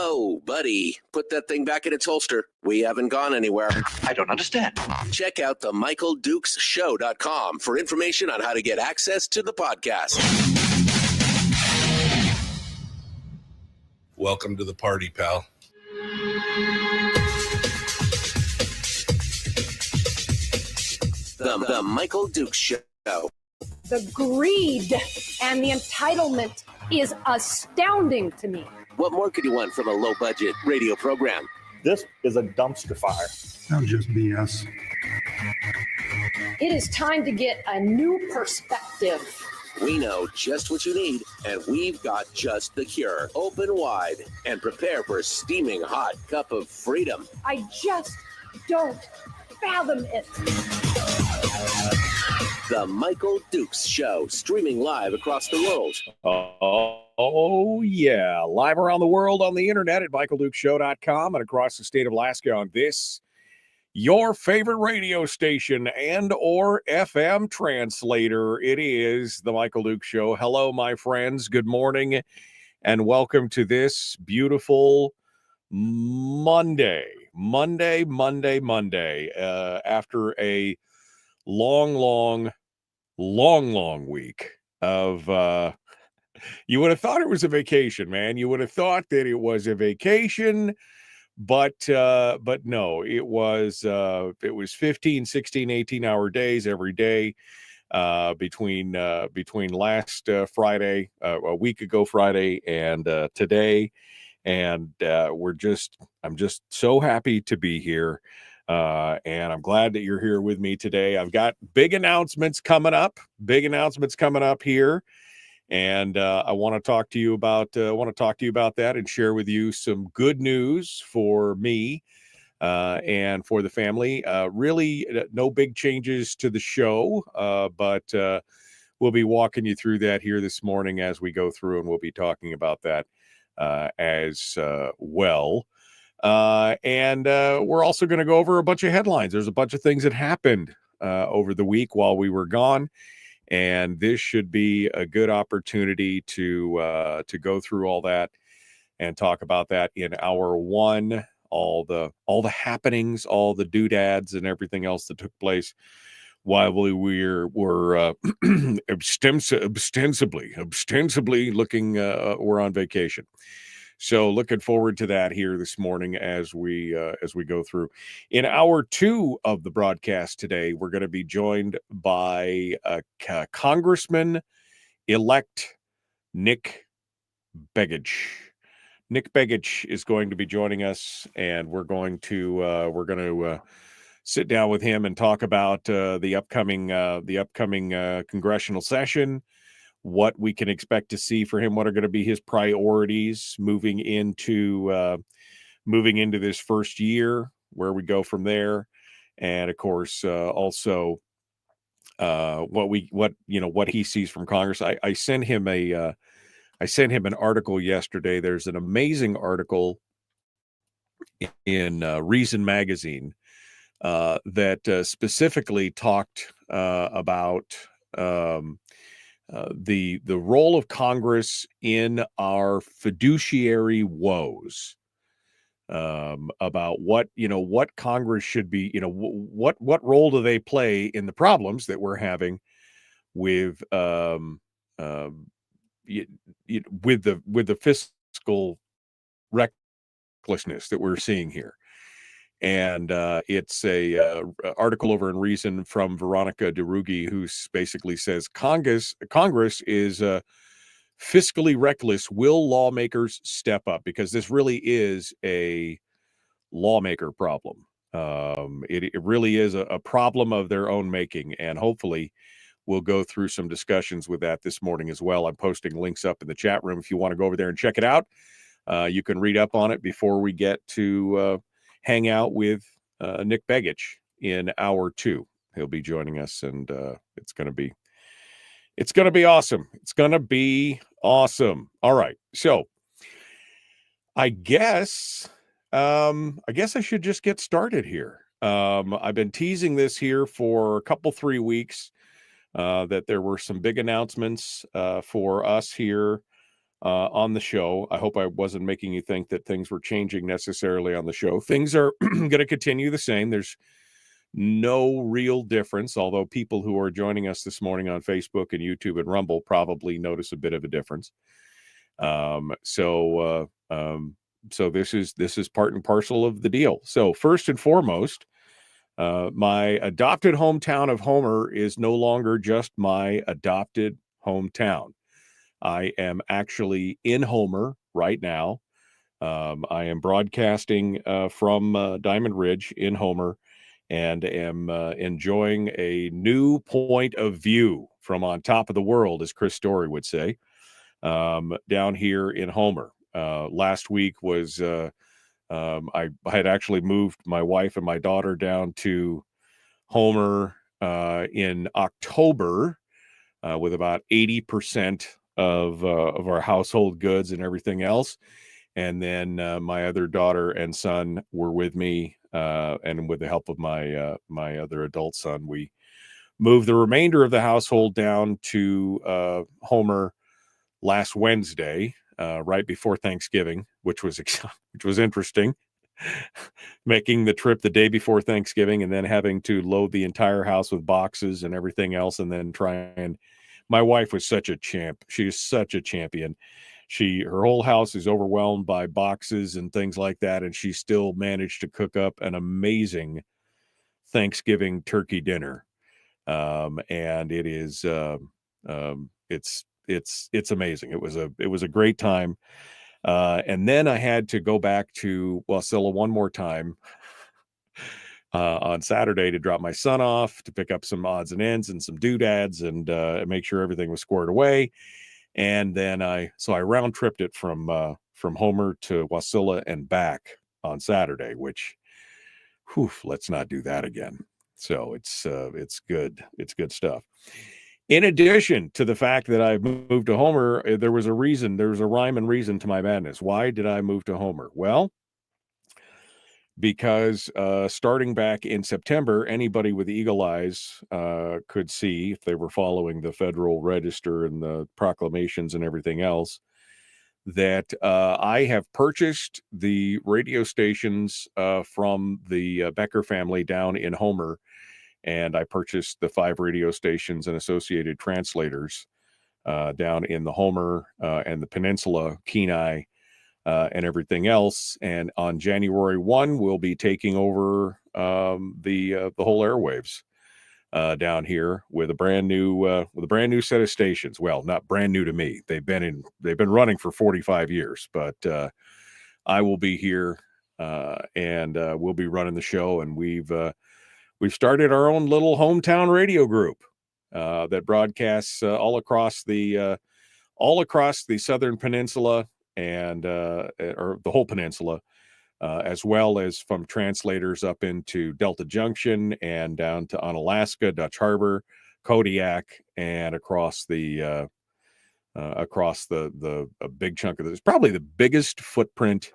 Whoa, buddy. Put that thing back in its holster. We haven't gone anywhere. I don't understand. Check out the MichaelDukesShow.com for information on how to get access to the podcast. Welcome to the party, pal. The Michael Dukes Show. The greed and the entitlement is astounding to me. What more could you want from a low-budget radio program? This is a dumpster fire. That's just BS. It is time to get a new perspective. We know just what you need, and we've got just the cure. Open wide and prepare for a steaming hot cup of freedom. I just don't fathom it. The Michael Dukes Show, streaming live across the world. Oh, yeah. Live around the world on the internet at MichaelDukesShow.com and across the state of Alaska on this, your favorite radio station and or FM translator. It is the Michael Dukes Show. Hello, my friends. Good morning and welcome to this beautiful Monday. After a long week of you would have thought it was a vacation, man. You would have thought that it was a vacation, but no, it was 15, 16, 18-hour days every day between last Friday, a week ago Friday, and today. And I'm just so happy to be here. And I'm glad that you're here with me today. I've got big announcements coming up here. And I want to talk to you about that and share with you some good news for me and for the family. Really, no big changes to the show, but we'll be walking you through that here this morning as we go through, and we'll be talking about that as well. And we're also going to go over a bunch of headlines. There's a bunch of things that happened over the week while we were gone. And this should be a good opportunity to go through all that and talk about that in hour one, all the happenings, all the doodads and everything else that took place while we were ostensibly looking, we're on vacation. So looking forward to that here this morning as we go through. In hour two of the broadcast today, we're going to be joined by Congressman-elect Nick Begich. Nick Begich is going to be joining us, and we're going to sit down with him and talk about the upcoming congressional session, what we can expect to see for him, what are going to be his priorities moving into this first year, where we go from there, and of course also what he sees from Congress. I sent him an article yesterday. There's an amazing article in Reason Magazine that specifically talked about the role of Congress in our fiduciary woes, about what Congress should be, what role do they play in the problems that we're having with the fiscal recklessness that we're seeing here. And it's a article over in Reason from Veronica DeRuggi, who basically says Congress is fiscally reckless. Will lawmakers step up? Because this really is a lawmaker problem. It really is a problem of their own making, and hopefully we'll go through some discussions with that this morning as well. I'm posting links up in the chat room if you want to go over there and check it out. You can read up on it before we get to hang out with Nick Begich in hour two. He'll be joining us, and it's going to be awesome. It's going to be awesome. All right. So I guess I should just get started here. I've been teasing this here for a couple, 3 weeks, that there were some big announcements for us here on the show. I hope I wasn't making you think that things were changing necessarily on the show. Things are going to continue the same. There's no real difference, although people who are joining us this morning on Facebook and YouTube and Rumble probably notice a bit of a difference. So this is part and parcel of the deal. So first and foremost, my adopted hometown of Homer is no longer just my adopted hometown. I am actually in Homer right now. I am broadcasting from Diamond Ridge in Homer, and am enjoying a new point of view from on top of the world, as Chris Story would say, down here in Homer. Last week was I had actually moved my wife and my daughter down to Homer in October with about 80% of our household goods and everything else. And then my other daughter and son were with me, and with the help of my my other adult son, we moved the remainder of the household down to Homer last Wednesday, right before Thanksgiving, which was interesting. Making the trip the day before Thanksgiving and then having to load the entire house with boxes and everything else, and then try and. My wife was such a champ. She is such a champion. Her whole house is overwhelmed by boxes and things like that, and she still managed to cook up an amazing Thanksgiving turkey dinner. And it is it's amazing. It was a great time. And then I had to go back to Wasilla one more time on Saturday to drop my son off, to pick up some odds and ends and some doodads, and make sure everything was squared away. And then I round tripped it from Homer to Wasilla and back on Saturday, which, let's not do that again. So it's good. It's good stuff. In addition to the fact that I moved to Homer, there was a reason. There was a rhyme and reason to my madness. Why did I move to Homer? Well, because starting back in September, anybody with eagle eyes could see, if they were following the Federal Register and the proclamations and everything else, that I have purchased the radio stations from the Becker family down in Homer, and I purchased the 5 radio stations and associated translators down in the Homer and the Peninsula, Kenai, and everything else. And on January 1, we'll be taking over the whole airwaves down here with a brand new set of stations. Well, not brand new to me. They've been running for 45 years, but I will be here and we'll be running the show. And we've started our own little hometown radio group that broadcasts all across the Southern Peninsula, and or the whole peninsula, as well as from translators up into Delta Junction and down to Onalaska, Dutch Harbor, Kodiak, and across the a big chunk of this. Probably the biggest footprint,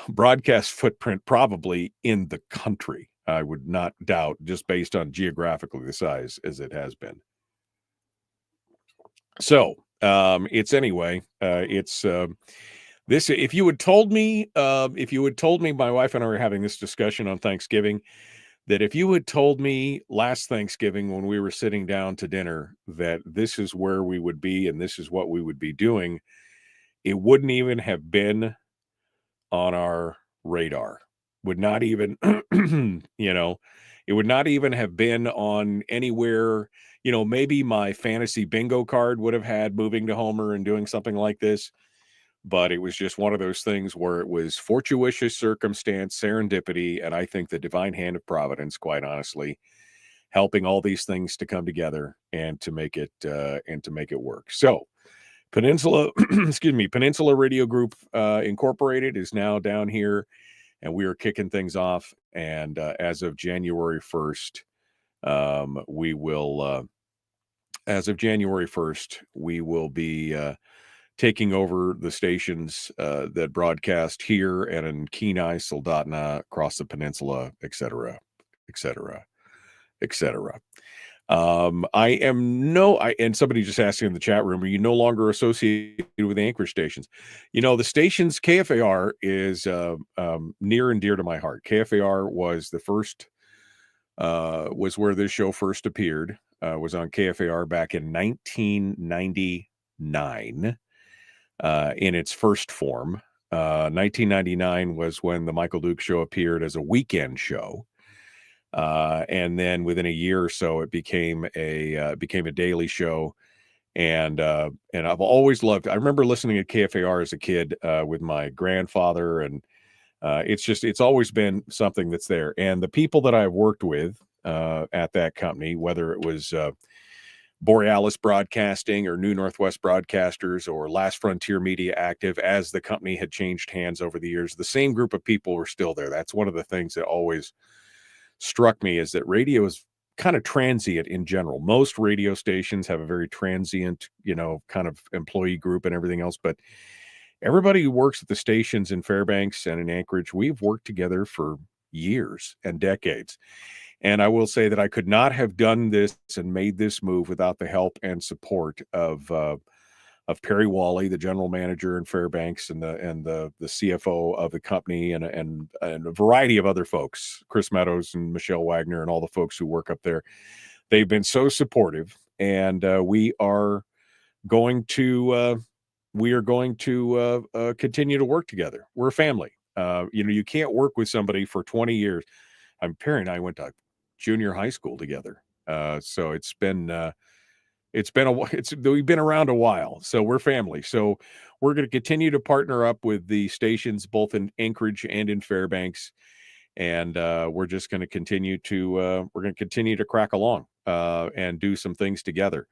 broadcast footprint, probably in the country. I would not doubt, just based on geographically the size as it has been. So it's anyway. It's this. If you had told me, my wife and I were having this discussion on Thanksgiving, that if you had told me last Thanksgiving when we were sitting down to dinner that this is where we would be and this is what we would be doing, it wouldn't even have been on our radar. Would not even, it would not even have been on anywhere. Maybe my fantasy bingo card would have had moving to Homer and doing something like this, but it was just one of those things where it was fortuitous circumstance, serendipity, and I think the divine hand of providence, quite honestly, helping all these things to come together and to make it work. So Peninsula Radio Group Incorporated is now down here, and we are kicking things off. And as of January 1st, we will be taking over the stations that broadcast here and in Kenai, Soldotna, across the peninsula, et cetera, et cetera, et cetera. And somebody just asked in the chat room, are you no longer associated with Anchorage stations? The stations, KFAR is near and dear to my heart. KFAR was the first, was where this show first appeared, was on KFAR back in 1999 in its first form. 1999 was when the Michael Duke Show appeared as a weekend show. And then within a year or so, it became a daily show, and I've always loved. I remember listening to KFAR as a kid with my grandfather, and it's always been something that's there. And the people that I've worked with at that company, whether it was Borealis Broadcasting or New Northwest Broadcasters or Last Frontier Media Active, as the company had changed hands over the years, the same group of people were still there. That's one of the things that always struck me, is that radio is kind of transient in general. Most radio stations have a very transient, kind of employee group and everything else. But everybody who works at the stations in Fairbanks and in Anchorage, we've worked together for years and decades. And I will say that I could not have done this and made this move without the help and support of Perry Wally, the general manager in Fairbanks, and the CFO of the company, and a variety of other folks, Chris Meadows and Michelle Wagner, and all the folks who work up there. They've been so supportive, and we are going to continue to work together. We're a family. You can't work with somebody for 20 years. Perry and I went to junior high school together, so we've been around a while, so we're family. So we're going to continue to partner up with the stations both in Anchorage and in Fairbanks, and we're just going to continue to crack along and do some things together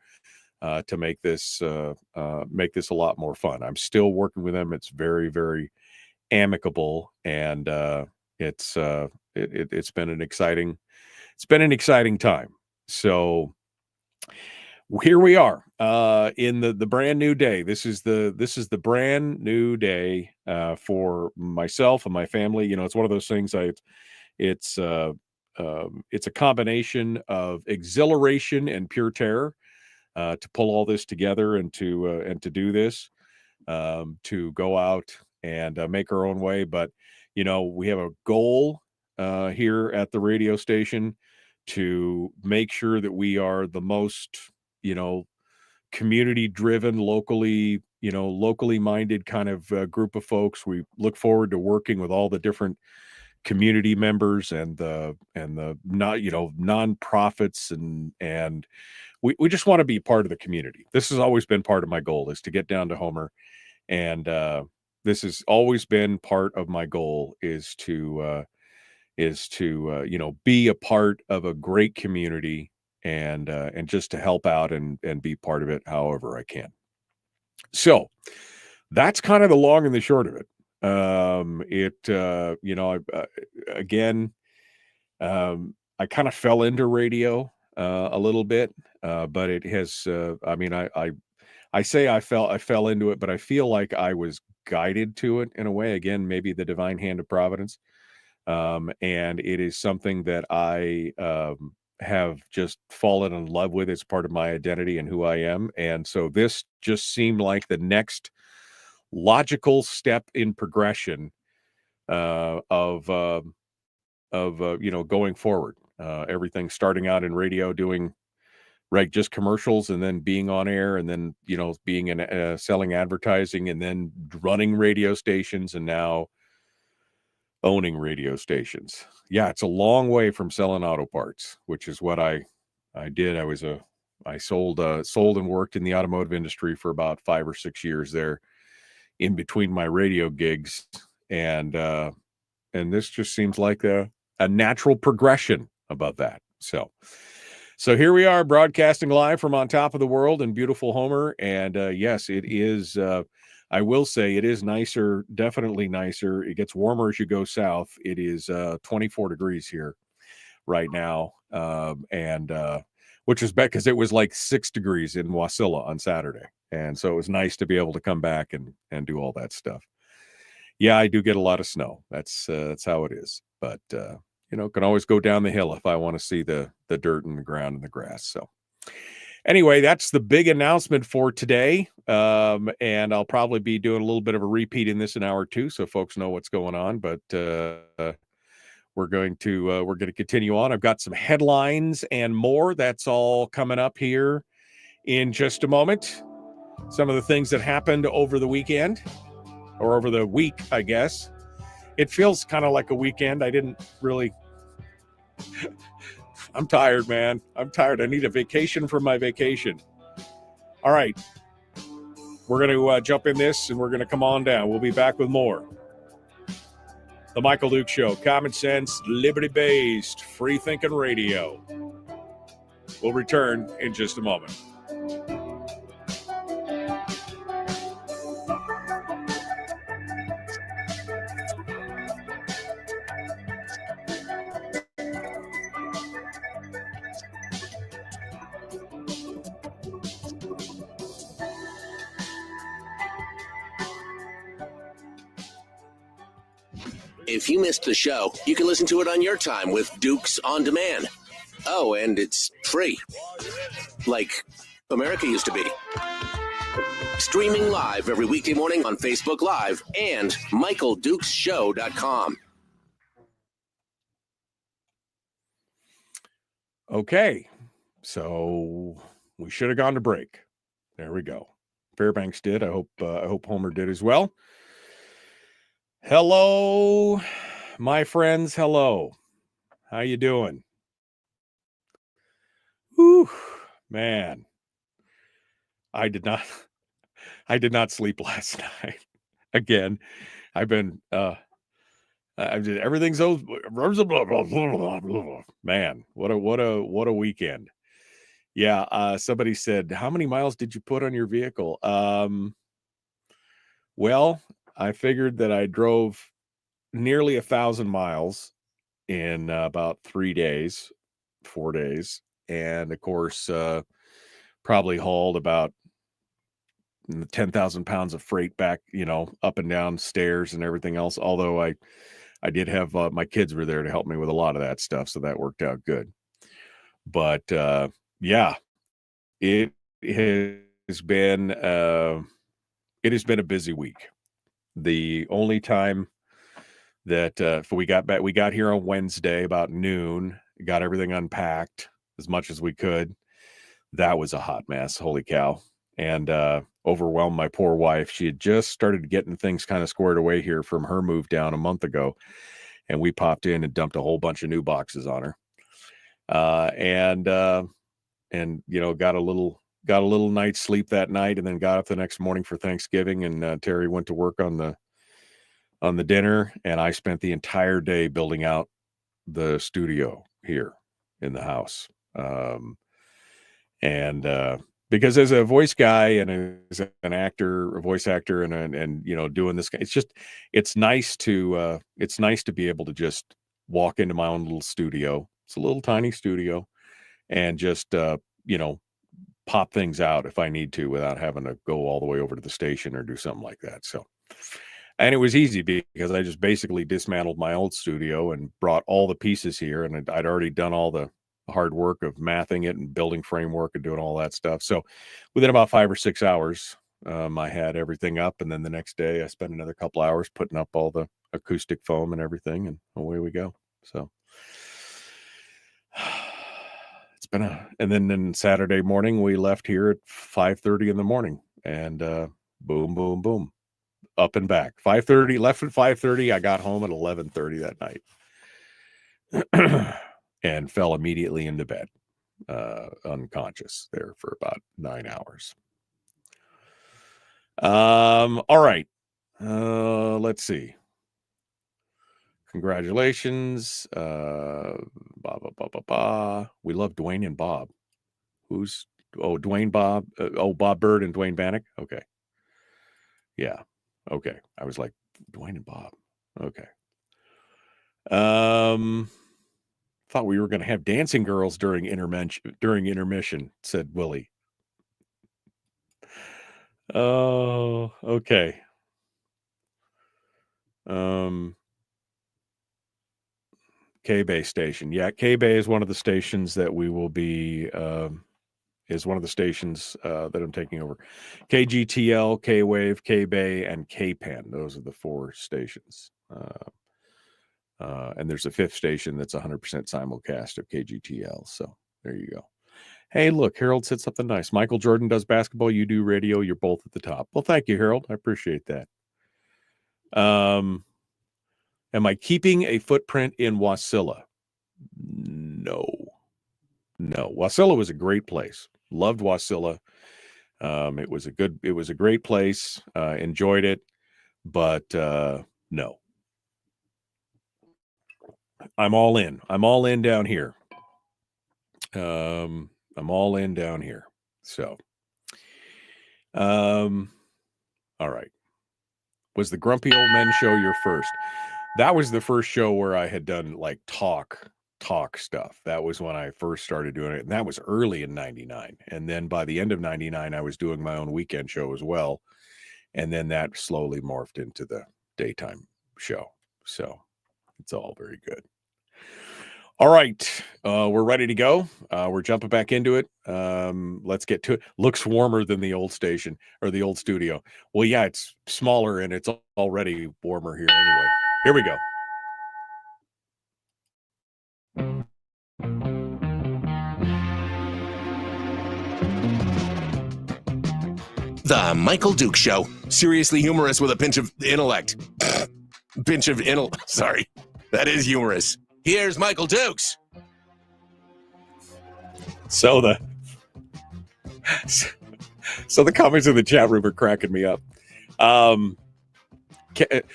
to make this a lot more fun. I'm still working with them. It's very, very amicable, and it's been an exciting time. So here we are in the brand new day. This is the brand new day for myself and my family. It's one of those things. It's a combination of exhilaration and pure terror to pull all this together and to do this, to go out and make our own way. But we have a goal here at the radio station to make sure that we are the most community driven, locally minded kind of group of folks. We look forward to working with all the different community members and the nonprofits, and we just want to be part of the community. This has always been part of my goal, is to get down to Homer, and this has always been part of my goal, is to be a part of a great community, and just to help out and be part of it however I can. So that's kind of the long and the short of it. I kind of fell into radio a little bit, but it has, I say I fell into it, but I feel like I was guided to it in a way. Again, maybe the divine hand of providence. And it is something that I have just fallen in love with. It's part of my identity and who I am. And so this just seemed like the next logical step in progression of going forward. Everything starting out in radio, doing just commercials, and then being on air, and then being in selling advertising, and then running radio stations, and now owning radio stations. Yeah, it's a long way from selling auto parts, which is what I did. I sold and worked in the automotive industry for about 5 or 6 years there in between my radio gigs, and this just seems like a natural progression about that. So here we are, broadcasting live from on top of the world in beautiful Homer, and yes, it is. I will say it is nicer, definitely nicer. It gets warmer as you go south. It is 24 degrees here right now, and which is bad because it was like 6 degrees in Wasilla on Saturday. And so it was nice to be able to come back and do all that stuff. Yeah, I do get a lot of snow. That's how it is. But, can always go down the hill if I want to see the dirt and the ground and the grass. So Anyway, that's the big announcement for today. And I'll probably be doing a little bit of a repeat in this an hour or two, so folks know what's going on. But we're going to continue on. I've got some headlines and more. That's all coming up here in just a moment. Some of the things that happened over the weekend, or over the week, I guess. It feels kind of like a weekend. I didn't really. I'm tired, man. I'm tired. I need a vacation from my vacation. All right. We're going to jump in this and we're going to come on down. We'll be back with more. The Michael Duke Show, common sense, liberty-based, free-thinking radio. We'll return in just a moment. If you missed the show, you can listen to it on your time with Dukes On Demand. Oh, and it's free. Like America used to be. Streaming live every weekday morning on Facebook Live and MichaelDukesShow.com. Okay, so we should have gone to break. There we go. Fairbanks did. I hope Homer did as well. Hello, my friends. Hello. How you doing? Whew, man. I did not sleep last night. Again, I've been everything's so man, what a weekend. Yeah, somebody said, how many miles did you put on your vehicle? Well, I figured that I drove nearly 1,000 miles in about 4 days. And of course, probably hauled about 10,000 pounds of freight back, up and down stairs and everything else. Although I did have my kids were there to help me with a lot of that stuff. So that worked out good. But yeah, it has been a busy week. The only time that we got here on Wednesday about noon, got everything unpacked as much as we could. That was a hot mess. Holy cow. And overwhelmed my poor wife. She had just started getting things kind of squared away here from her move down a month ago. And we popped in and dumped a whole bunch of new boxes on her. And got a little night's sleep that night, and then got up the next morning for Thanksgiving. And Terry went to work on the dinner, and I spent the entire day building out the studio here in the house. Because as a voice guy and as an actor, a voice actor, and doing this, it's nice to be able to just walk into my own little studio. It's a little tiny studio, and just pop things out if I need to without having to go all the way over to the station or do something like that. So, and it was easy because I just basically dismantled my old studio and brought all the pieces here, and I'd already done all the hard work of mathing it and building framework and doing all that stuff. So within about 5 or 6 hours, I had everything up. And then the next day I spent another couple hours putting up all the acoustic foam and everything, and away we go. So it's been and then Saturday morning, we left here at 5:30 in the morning, and boom, boom, boom, up and back. 5:30, left at 5:30. I got home at 11:30 that night. And fell immediately into bed, unconscious there for about 9 hours. All right. Let's see. Congratulations. We love Dwayne and Bob. Dwayne, Bob. Bob Bird and Dwayne Bannock. Okay. Yeah. Okay. I was like, Dwayne and Bob. Okay. Thought we were going to have dancing girls during intermission, said Willie. Oh, okay. K-Bay station. Yeah, K-Bay is one of the stations that we will be is one of the stations that I'm taking over. KGTL, K-Wave, K-Bay, and K-Pen. Those are the 4 stations. And there's a 5th station that's 100% simulcast of KGTL. So there you go. Hey, look, Harold said something nice. Michael Jordan does basketball. You do radio. You're both at the top. Well, thank you, Harold. I appreciate that. Am I keeping a footprint in Wasilla? No. Wasilla was a great place. Loved Wasilla. It was a great place. Enjoyed it, but no. I'm all in. I'm all in down here. I'm all in down here. So, all right. Was the Grumpy Old Men show your first? That was the first show where I had done like talk stuff. That was when I first started doing it. And that was early in 99. And then by the end of 99, I was doing my own weekend show as well. And then that slowly morphed into the daytime show. So it's all very good. All right. We're ready to go. We're jumping back into it. Let's get to it. Looks warmer than the old station or the old studio. Well, yeah, it's smaller and it's already warmer here anyway. Here we go. The Michael Dukes Show. Seriously humorous with a pinch of intellect. Sorry. That is humorous. Here's Michael Dukes. So the comments in the chat room are cracking me up.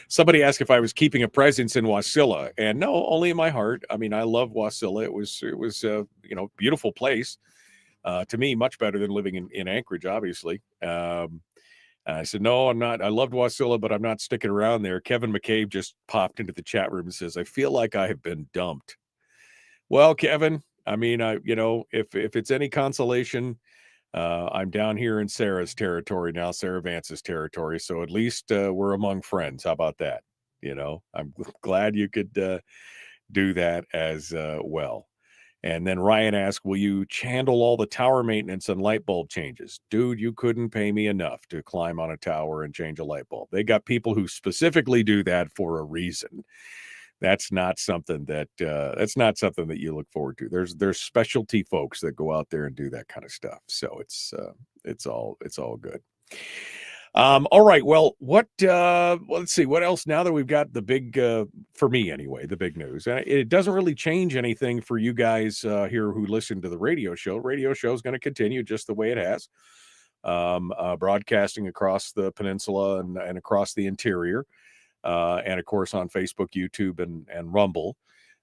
Somebody asked if I was keeping a presence in Wasilla, and no, only in my heart. I mean, I love Wasilla. It was beautiful place. To me, much better than living in Anchorage, obviously. I said, no, I'm not. I loved Wasilla, but I'm not sticking around there. Kevin McCabe just popped into the chat room and says, I feel like I have been dumped. Well, Kevin, I mean, if it's any consolation, I'm down here in Sarah's territory now, Sarah Vance's territory. So at least we're among friends. How about that? I'm glad you could do that as well. And then Ryan asked, will you handle all the tower maintenance and light bulb changes? Dude, you couldn't pay me enough to climb on a tower and change a light bulb. They got people who specifically do that for a reason. That's not something that you look forward to. There's specialty folks that go out there and do that kind of stuff. So it's all good. All right. Well, let's see what else now that we've got the big, for me anyway, the big news. It doesn't really change anything for you guys here who listen to the radio show. Radio show is going to continue just the way it has, broadcasting across the peninsula and across the interior, and of course on Facebook, YouTube, and Rumble.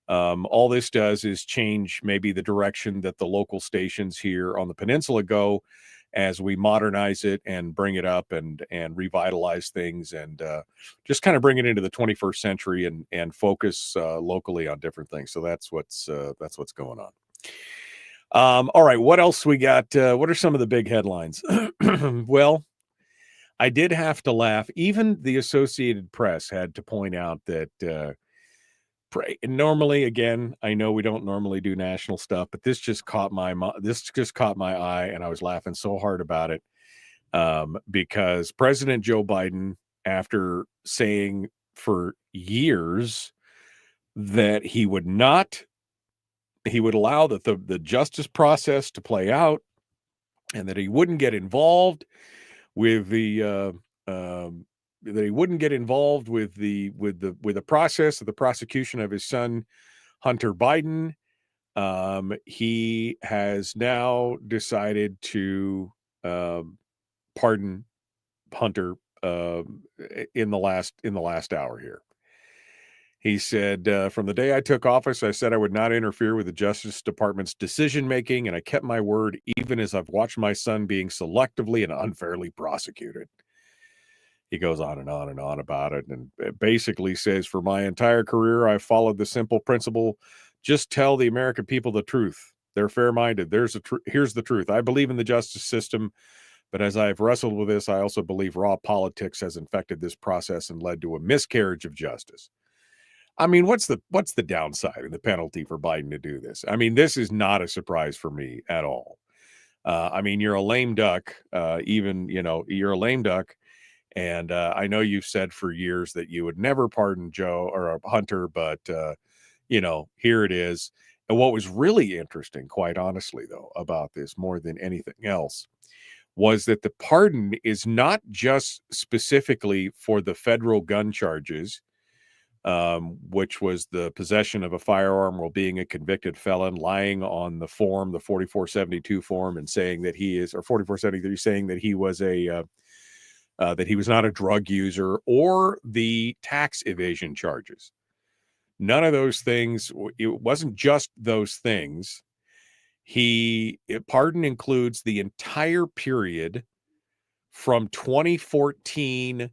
All this does is change maybe the direction that the local stations here on the peninsula go, as we modernize it and bring it up and revitalize things and just kind of bring it into the 21st century and focus locally on different things. So that's what's going on. All right, what else we got? What are some of the big headlines? Well, I did have to laugh. Even the Associated Press had to point out that normally, again, I know we don't normally do national stuff, but this just caught my eye, and I was laughing so hard about it because President Joe Biden, after saying for years that he would allow the justice process to play out, and that he wouldn't get involved with the process of the prosecution of his son, Hunter Biden. He has now decided to pardon Hunter in the last hour here. He said, from the day I took office, I said I would not interfere with the Justice Department's decision-making, and I kept my word even as I've watched my son being selectively and unfairly prosecuted. He goes on and on and on about it, and it basically says, for my entire career, I've followed the simple principle, just tell the American people the truth. They're fair-minded. Here's the truth. I believe in the justice system, but as I've wrestled with this, I also believe raw politics has infected this process and led to a miscarriage of justice. I mean, what's the downside and the penalty for Biden to do this? I mean, this is not a surprise for me at all. I mean, you're a lame duck. You're a lame duck. And I know you've said for years that you would never pardon Joe or Hunter, but here it is. And what was really interesting, quite honestly, though, about this more than anything else, was that the pardon is not just specifically for the federal gun charges, which was the possession of a firearm while being a convicted felon, lying on the form, the 4472 form, and saying that he is, or 4473, saying that he was that he was not a drug user, or the tax evasion charges. None of those things. It wasn't just those things. Pardon includes the entire period from 2014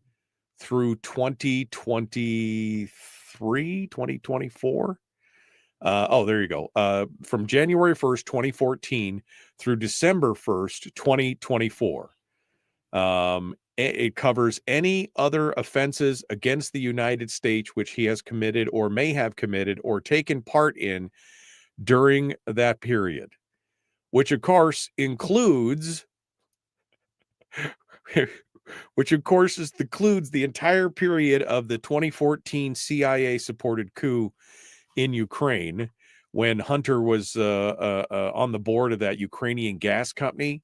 through 2024. There you go. From January 1st, 2014 through December 1st, 2024. It covers any other offenses against the United States which he has committed or may have committed or taken part in during that period, which of course includes the entire period of the 2014 CIA-supported coup in Ukraine, when Hunter was on the board of that Ukrainian gas company.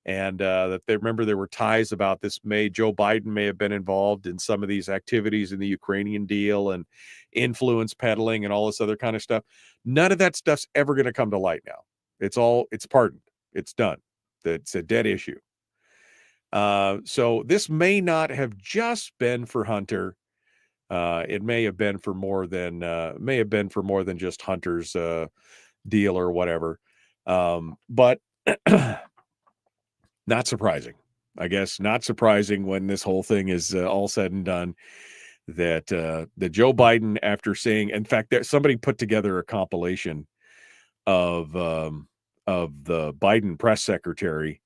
And that there were ties about this. Joe Biden may have been involved in some of these activities in the Ukrainian deal and influence peddling and all this other kind of stuff. None of that stuff's ever going to come to light now. It's pardoned. It's done. It's a dead issue. So this may not have just been for Hunter. It may have been for more than just Hunter's deal or whatever. But not surprising, I guess. Not surprising when this whole thing is all said and done, that Joe Biden, after saying, in fact, somebody put together a compilation of the Biden press secretary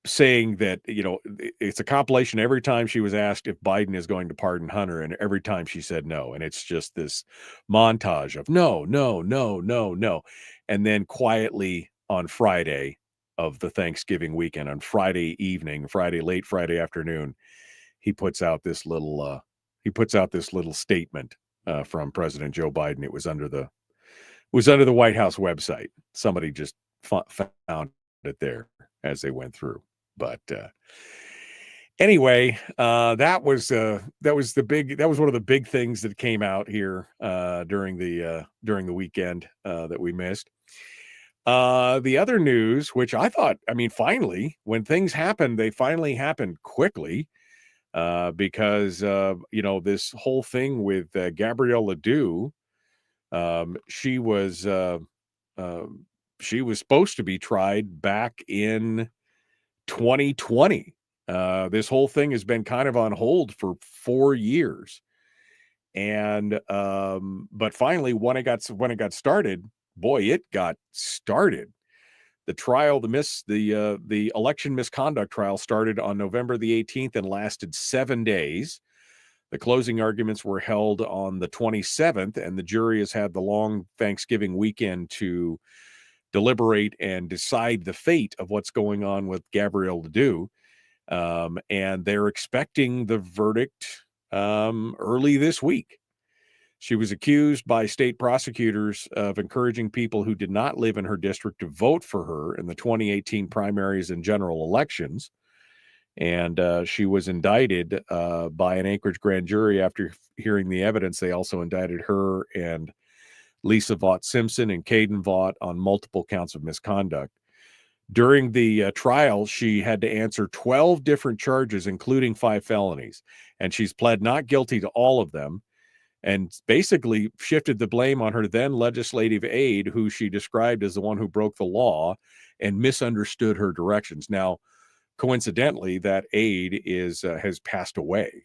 saying that, it's a compilation every time she was asked if Biden is going to pardon Hunter, and every time she said no. And it's just this montage of no, no, no, no, no. And then quietly on Friday of the Thanksgiving weekend, on Friday late Friday afternoon, he puts out this little statement from President Joe Biden. It was under the White House website. Somebody just found it there as they went through. But anyway, that was one of the big things that came out here during the weekend that we missed. The other news, which I thought, finally, when things happen, they finally happen quickly, because this whole thing with Gabrielle Ledoux, she was supposed to be tried back in 2020. This whole thing has been kind of on hold for 4 years, and but finally, when it got started, boy, it got started. The trial, the election misconduct trial, started on November the 18th and lasted 7 days. The closing arguments were held on the 27th, and the jury has had the long Thanksgiving weekend to deliberate and decide the fate of what's going on with Gabrielle Ledoux. And they're expecting the verdict early this week. She was accused by state prosecutors of encouraging people who did not live in her district to vote for her in the 2018 primaries and general elections. And she was indicted by an Anchorage grand jury. After hearing the evidence, they also indicted her and Lisa Vaught Simpson and Caden Vaught on multiple counts of misconduct. During the trial, she had to answer 12 different charges, including 5 felonies, and she's pled not guilty to all of them, and basically shifted the blame on her then legislative aide, who she described as the one who broke the law and misunderstood her directions. Now, coincidentally, that aide has passed away.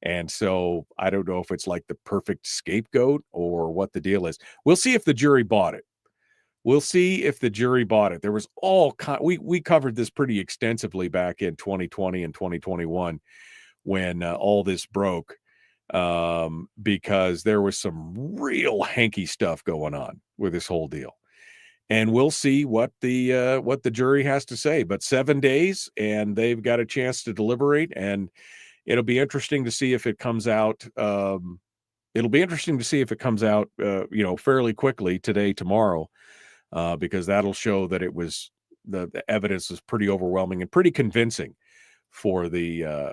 And so I don't know if it's like the perfect scapegoat or what the deal is. We'll see if the jury bought it. There was we covered this pretty extensively back in 2020 and 2021 when all this broke, because there was some real hanky stuff going on with this whole deal. And we'll see what the jury has to say. But 7 days, and they've got a chance to deliberate, and it'll be interesting to see if it comes out. It'll be interesting to see if it comes out, fairly quickly today, tomorrow, because that'll show that it was the evidence is pretty overwhelming and pretty convincing for the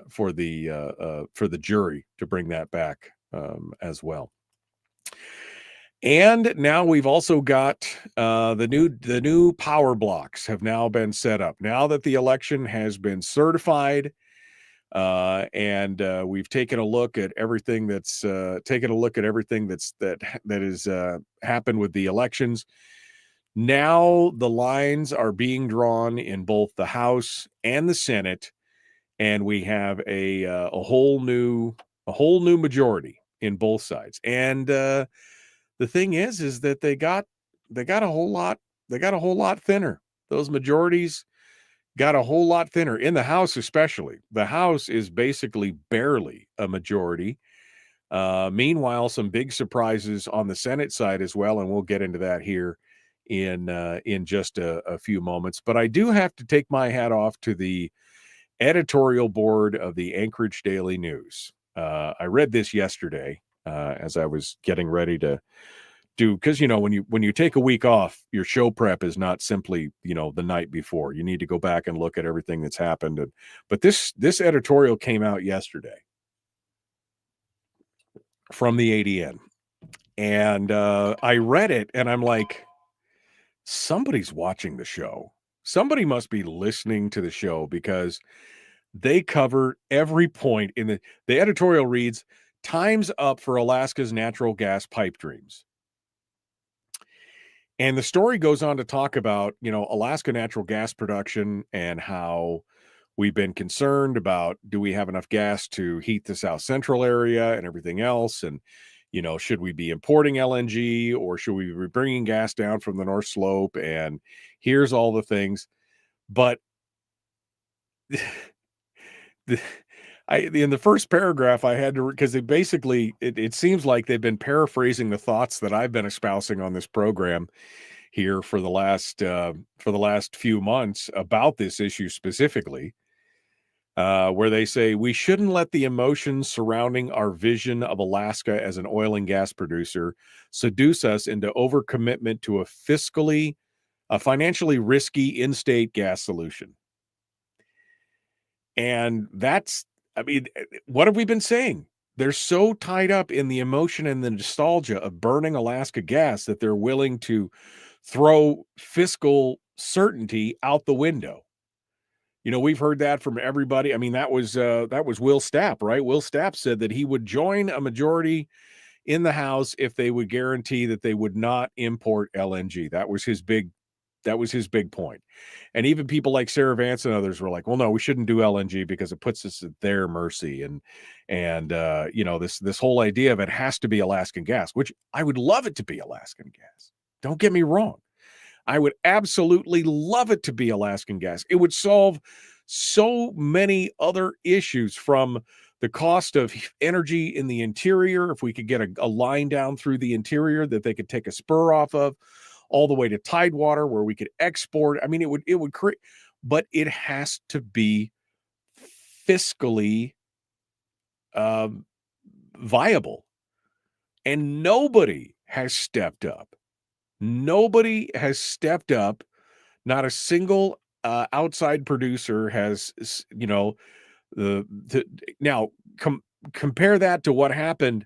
jury to bring that back as well. And now we've also got the new power blocks have now been set up. Now that the election has been certified, and we've taken a look at everything that has happened with the elections. Now the lines are being drawn in both the House and the Senate, and we have a whole new majority in both sides. And the thing is that they got a whole lot thinner. Those majorities got a whole lot thinner in the House, especially. The House is basically barely a majority. Meanwhile, some big surprises on the Senate side as well, and we'll get into that here in just a few moments. But I do have to take my hat off to the editorial board of the Anchorage Daily News. I read this yesterday as I was getting ready to do, because when you take a week off, your show prep is not simply the night before. You need to go back and look at everything that's happened. But this editorial came out yesterday from the ADN, and I read it, and I'm like, somebody's watching the show. Somebody must be listening to the show, because they cover every point in the editorial reads, "Time's up for Alaska's natural gas pipe dreams." And the story goes on to talk about, Alaska natural gas production and how we've been concerned about, do we have enough gas to heat the South Central area and everything else? And, should we be importing LNG, or should we be bringing gas down from the North Slope? And here's all the things. But in the first paragraph, I had to, because it seems like they've been paraphrasing the thoughts that I've been espousing on this program here for the last few months about this issue specifically, where they say we shouldn't let the emotions surrounding our vision of Alaska as an oil and gas producer seduce us into overcommitment to a financially risky in-state gas solution. And what have we been saying? They're so tied up in the emotion and the nostalgia of burning Alaska gas that they're willing to throw fiscal certainty out the window. We've heard that from everybody. I mean, that was Will Stapp, right? Will Stapp said that he would join a majority in the House if they would guarantee that they would not import LNG. That was his big point. And even people like Sarah Vance and others were like, well, no, we shouldn't do LNG because it puts us at their mercy. And this whole idea of it has to be Alaskan gas, which I would love it to be Alaskan gas. Don't get me wrong. I would absolutely love it to be Alaskan gas. It would solve so many other issues, from the cost of energy in the interior. If we could get a line down through the interior that they could take a spur off of, all the way to Tidewater, where we could export. I mean, it would create, but it has to be fiscally viable. And nobody has stepped up. Nobody has stepped up. Not a single outside producer has, now compare that to what happened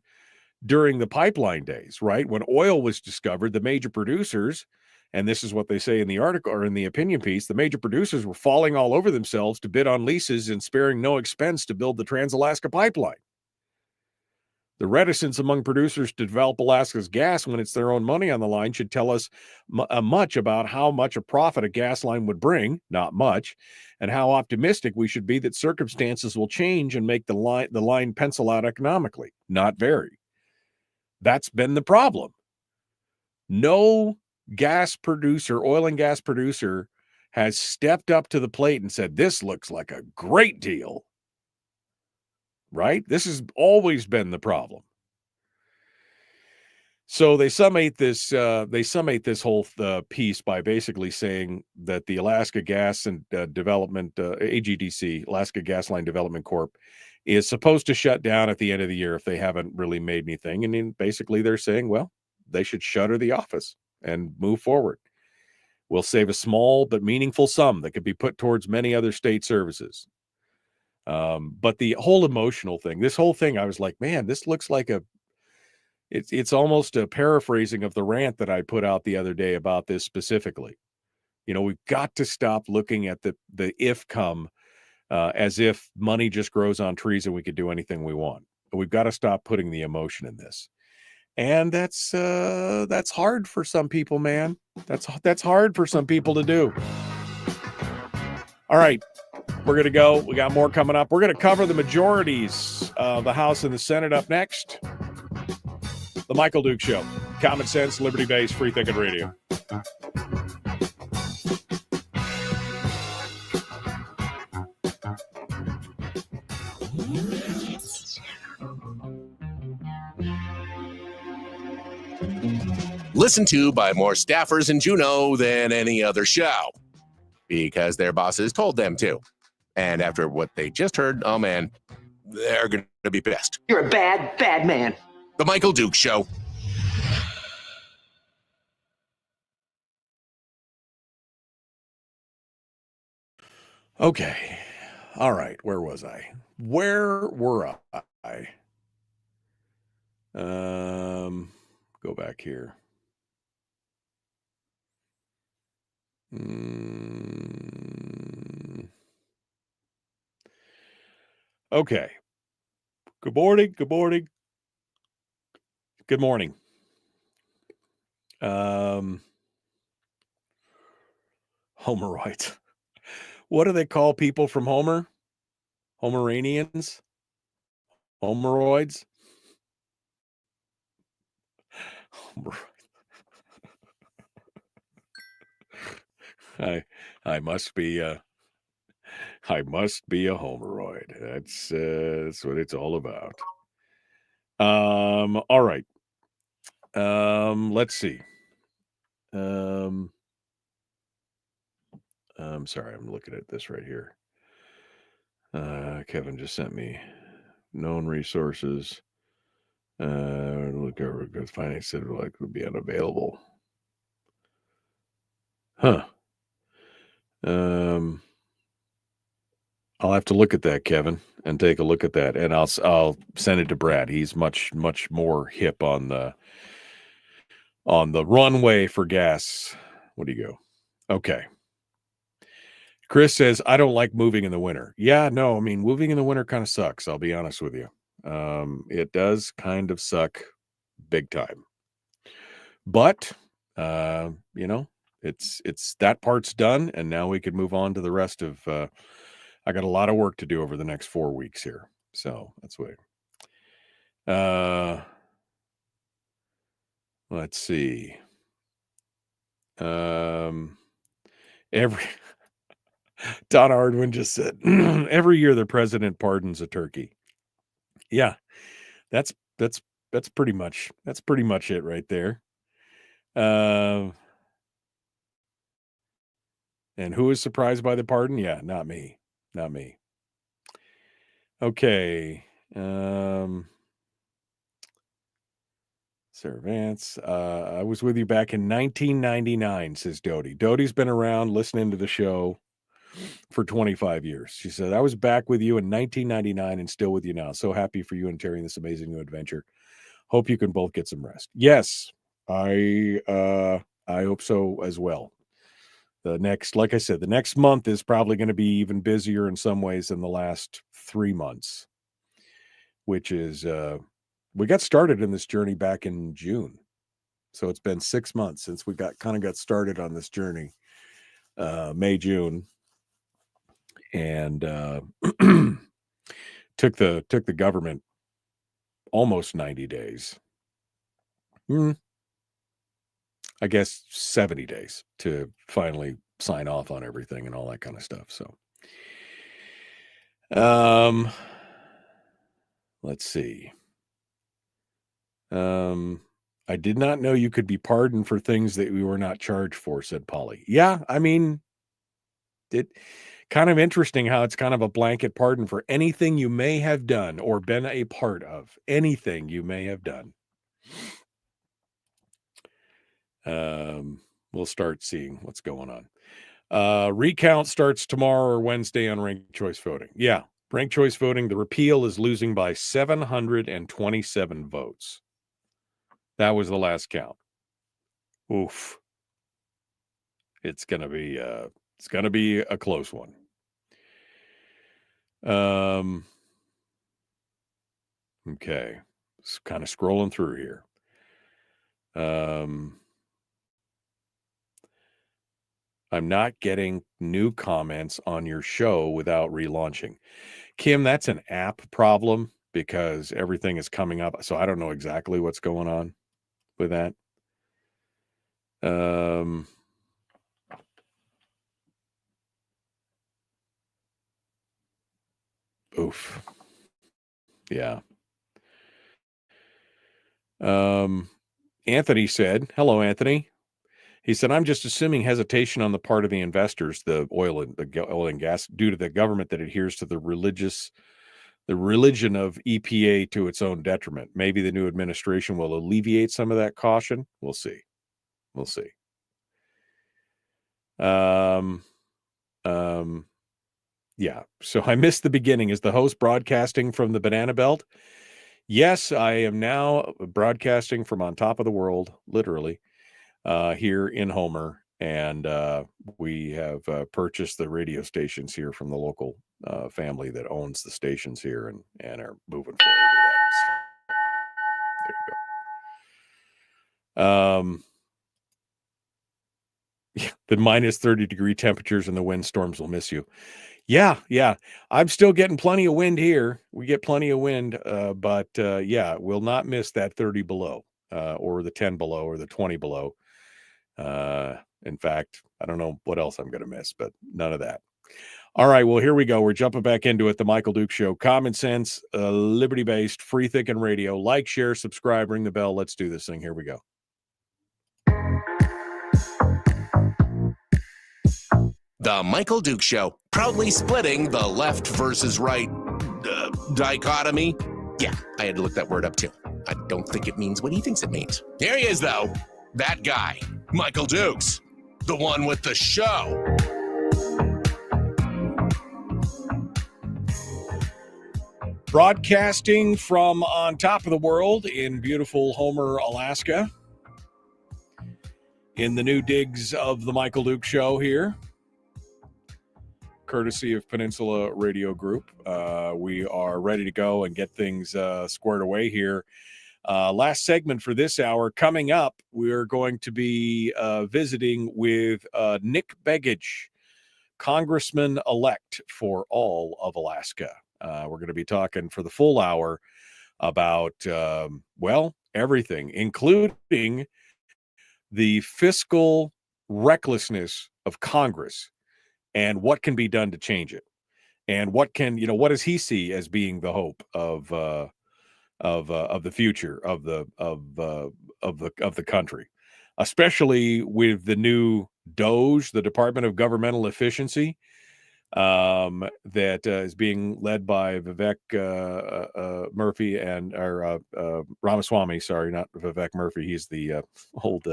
during the pipeline days, right? When oil was discovered, the major producers, and this is what they say in the article or in the opinion piece, the major producers were falling all over themselves to bid on leases and sparing no expense to build the Trans-Alaska Pipeline. The reticence among producers to develop Alaska's gas when it's their own money on the line should tell us much about how much a profit a gas line would bring, not much, and how optimistic we should be that circumstances will change and make the line pencil out economically. Not very. That's been the problem. No oil and gas producer has stepped up to the plate and said, this looks like a great deal. Right? This has always been the problem. So they summate this whole piece by basically saying that the Alaska Gas and Development AGDC, Alaska Gas Line Development Corp, is supposed to shut down at the end of the year if they haven't really made anything. And then basically they're saying, well, they should shutter the office and move forward. We'll save a small but meaningful sum that could be put towards many other state services. But the whole emotional thing, this whole thing, I was like, man, this looks like it's almost a paraphrasing of the rant that I put out the other day about this specifically. You know, we've got to stop looking at the if come as if money just grows on trees and we could do anything we want. We've got to stop putting the emotion in this. And that's hard for some people, man. That's hard for some people to do. All right, we're going to go. We got more coming up. We're going to cover the majorities of the House and the Senate up next. The Michael Duke Show. Common sense, liberty-based, free-thinking radio. Listened to by more staffers in Juneau than any other show. Because their bosses told them to. And after what they just heard, oh man, they're going to be pissed. You're a bad, bad man. The Michael Duke Show. Okay. All right. Where was I? Where were I? Go back here. Okay. Good morning. Good morning. Good morning. Homerites. What do they call people from Homer? Homeranians? Homeroids? I must be a homeroid. That's what it's all about. All right. Let's see. I'm sorry, I'm looking at this right here. Kevin just sent me known resources. Look over good finance said like would be unavailable. Huh. I'll have to look at that, Kevin, and take a look at that, and I'll send it to Brad. He's much more hip on the runway for gas. What do you go? Okay. Chris says, I don't like moving in the winter. Yeah, no, I mean, moving in the winter kind of sucks. I'll be honest with you. It does kind of suck big time. But, you know, it's that part's done. And now we can move on to the rest of, I got a lot of work to do over the next 4 weeks here. So that's what, let's see. Every Don Hardwin just said, every year the president pardons a turkey. Yeah, that's pretty much it right there. And who is surprised by the pardon? Yeah, not me. Okay. Sarah Vance, I was with you back in 1999, says Dodie. Dodie's been around listening to the show for 25 years. She said, I was back with you in 1999 and still with you now. So happy for you and Terry in this amazing new adventure. Hope you can both get some rest. Yes, I hope so as well. Like I said, the next month is probably going to be even busier in some ways than the last 3 months, which is, we got started in this journey back in June. So it's been 6 months since we got started on this journey, May, June. And took the government almost 90 days. I guess 70 days to finally sign off on everything and all that kind of stuff. So, let's see. I did not know you could be pardoned for things that we were not charged for, said Polly. Yeah, I mean, it kind of interesting how it's kind of a blanket pardon for anything you may have done or been a part of. Anything you may have done. We'll start seeing what's going on. Recount starts tomorrow or Wednesday on ranked choice voting. Yeah, ranked choice voting. The repeal is losing by 727 votes. That was the last count. Oof. It's gonna be a close one. Okay. Just kind of scrolling through here. I'm not getting new comments on your show without relaunching. Kim, that's an app problem because everything is coming up. So I don't know exactly what's going on with that. Oof. Yeah. Anthony said, hello, Anthony. He said, I'm just assuming hesitation on the part of the investors, the oil and gas, due to the government that adheres to the religion of EPA to its own detriment. Maybe the new administration will alleviate some of that caution. We'll see. We'll see. Yeah. So I missed the beginning. Is the host broadcasting from the Banana Belt? Yes, I am now broadcasting from on top of the world, literally, here in Homer. And we have purchased the radio stations here from the local family that owns the stations here and are moving forward with that. There you go. Yeah, the minus 30-degree temperatures and the windstorms will miss you. Yeah. I'm still getting plenty of wind here. We get plenty of wind, but yeah, we'll not miss that 30 below or the 10 below or the 20 below. In fact, I don't know what else I'm going to miss, but none of that. All right, well, here we go. We're jumping back into it. The Michael Duke Show. Common sense, liberty-based, free thinking radio. Like, share, subscribe, ring the bell. Let's do this thing. Here we go. The Michael Duke Show, proudly splitting the left versus right dichotomy. Yeah, I had to look that word up too. I don't think it means what he thinks it means. Here he is, though. That guy, Michael Dukes, the one with the show. Broadcasting from on top of the world in beautiful Homer, Alaska. In the new digs of the Michael Duke Show here. Courtesy of Peninsula Radio Group. We are ready to go and get things squared away here. Last segment for this hour. Coming up, we're going to be visiting with Nick Begich, Congressman-elect for all of Alaska. We're going to be talking for the full hour about, everything, including the fiscal recklessness of Congress and what can be done to change it. And what does he see as being the hope of the future of the country, especially with the new DOGE, the Department of Governmental Efficiency, that is being led by Vivek Murphy and Ramaswamy. Sorry, not Vivek Murphy. He's the old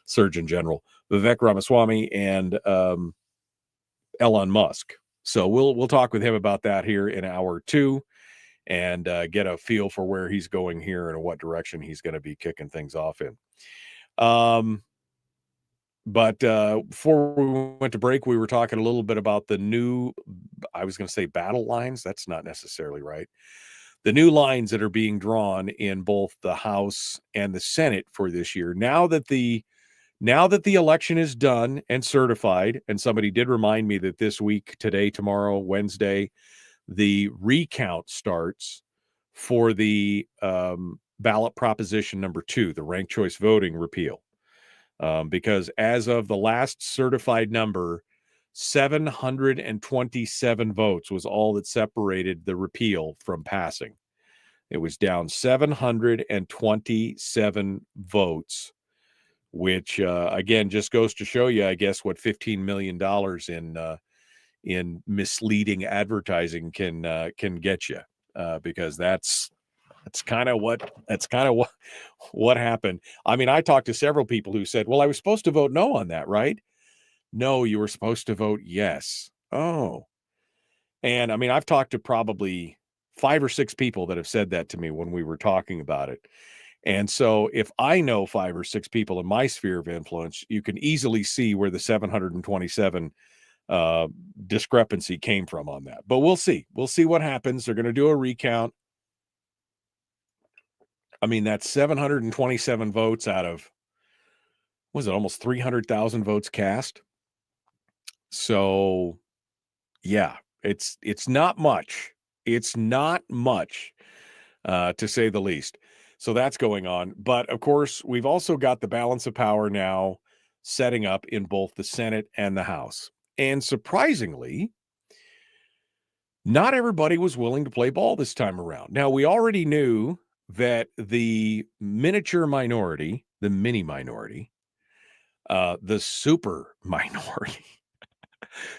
Surgeon General. Vivek Ramaswamy and Elon Musk. So we'll talk with him about that here in hour 2 and get a feel for where he's going here and what direction he's going to be kicking things off in. But before we went to break, we were talking a little bit about the new, I was going to say battle lines. That's not necessarily right. The new lines that are being drawn in both the House and the Senate for this year. Now that the election is done and certified, and somebody did remind me that this week, today, tomorrow, Wednesday, the recount starts for the ballot proposition number 2, the ranked choice voting repeal. Because as of the last certified number, 727 votes was all that separated the repeal from passing. It was down 727 votes, which again just goes to show you, I guess, what $15 million in misleading advertising can get you, because that's kind of what happened. I mean, I talked to several people who said, "Well, I was supposed to vote no on that, right?" No, you were supposed to vote yes. Oh, and I mean, I've talked to probably 5 or 6 people that have said that to me when we were talking about it. And so if I know 5 or 6 people in my sphere of influence, you can easily see where the 727 discrepancy came from on that. But we'll see. We'll see what happens. They're going to do a recount. I mean, that's 727 votes out of, was it almost 300,000 votes cast? So, yeah, it's not much. It's not much, to say the least. So that's going on. But of course, we've also got the balance of power now setting up in both the Senate and the House. And surprisingly, not everybody was willing to play ball this time around. Now, we already knew that the miniature minority, the mini minority, the super minority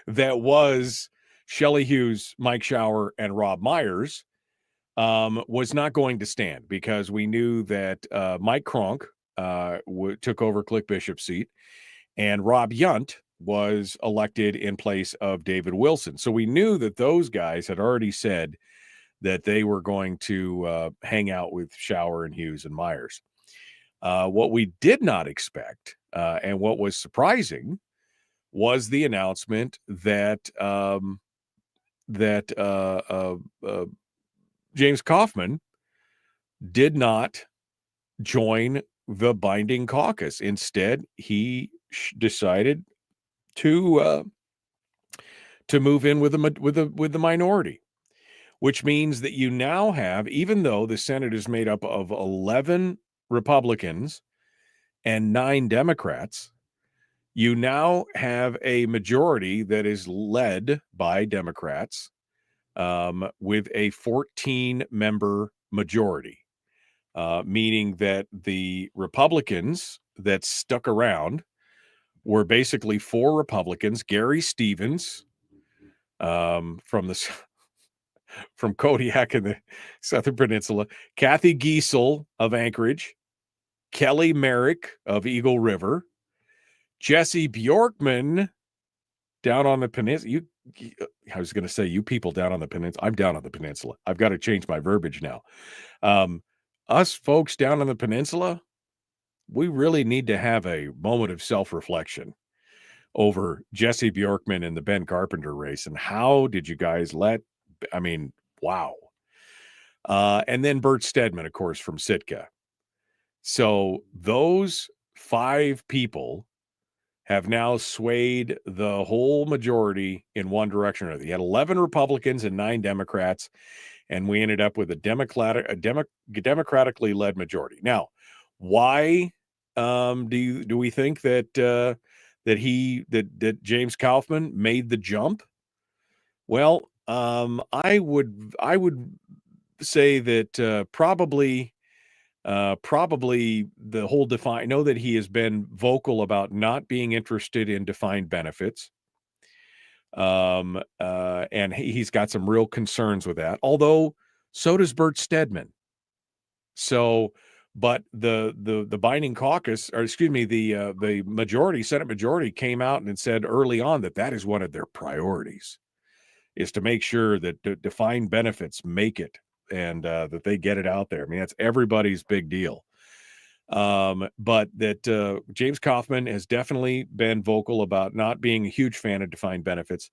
that was Shelley Hughes, Mike Shower, and Rob Myers was not going to stand, because we knew that Mike Cronk took over Click Bishop's seat, and Rob Yunt was elected in place of David Wilson. So we knew that those guys had already said that they were going to hang out with Shower and Hughes and Myers. What we did not expect, and what was surprising, was the announcement that James Kaufman did not join the binding caucus. Instead, he decided to move in with the minority, which means that you now have, even though the Senate is made up of 11 Republicans and 9 Democrats, you now have a majority that is led by Democrats, with a 14-member majority, meaning that the Republicans that stuck around were basically 4 Republicans: Gary Stevens, from Kodiak in the Southern Peninsula, Kathy Giesel of Anchorage, Kelly Merrick of Eagle River, Jesse Bjorkman down on the peninsula. I was going to say you people down on the peninsula. I'm down on the peninsula. I've got to change my verbiage now. Us folks down on the peninsula, we really need to have a moment of self-reflection over Jesse Bjorkman and the Ben Carpenter race. And how did you guys wow. And then Bert Stedman, of course, from Sitka. So those 5 people have now swayed the whole majority in one direction or another. You had 11 Republicans and 9 Democrats, and we ended up with a democratically led majority. Now, why do we think that James Kaufman made the jump? Well, I would say that probably the whole I know that he has been vocal about not being interested in defined benefits. And he's got some real concerns with that, although so does Bert Stedman. So, but the binding caucus, or excuse me, the majority, Senate majority, came out and said early on that is one of their priorities, is to make sure that defined benefits make it, and that they get it out there. I mean, that's everybody's big deal. But that James Kaufman has definitely been vocal about not being a huge fan of defined benefits,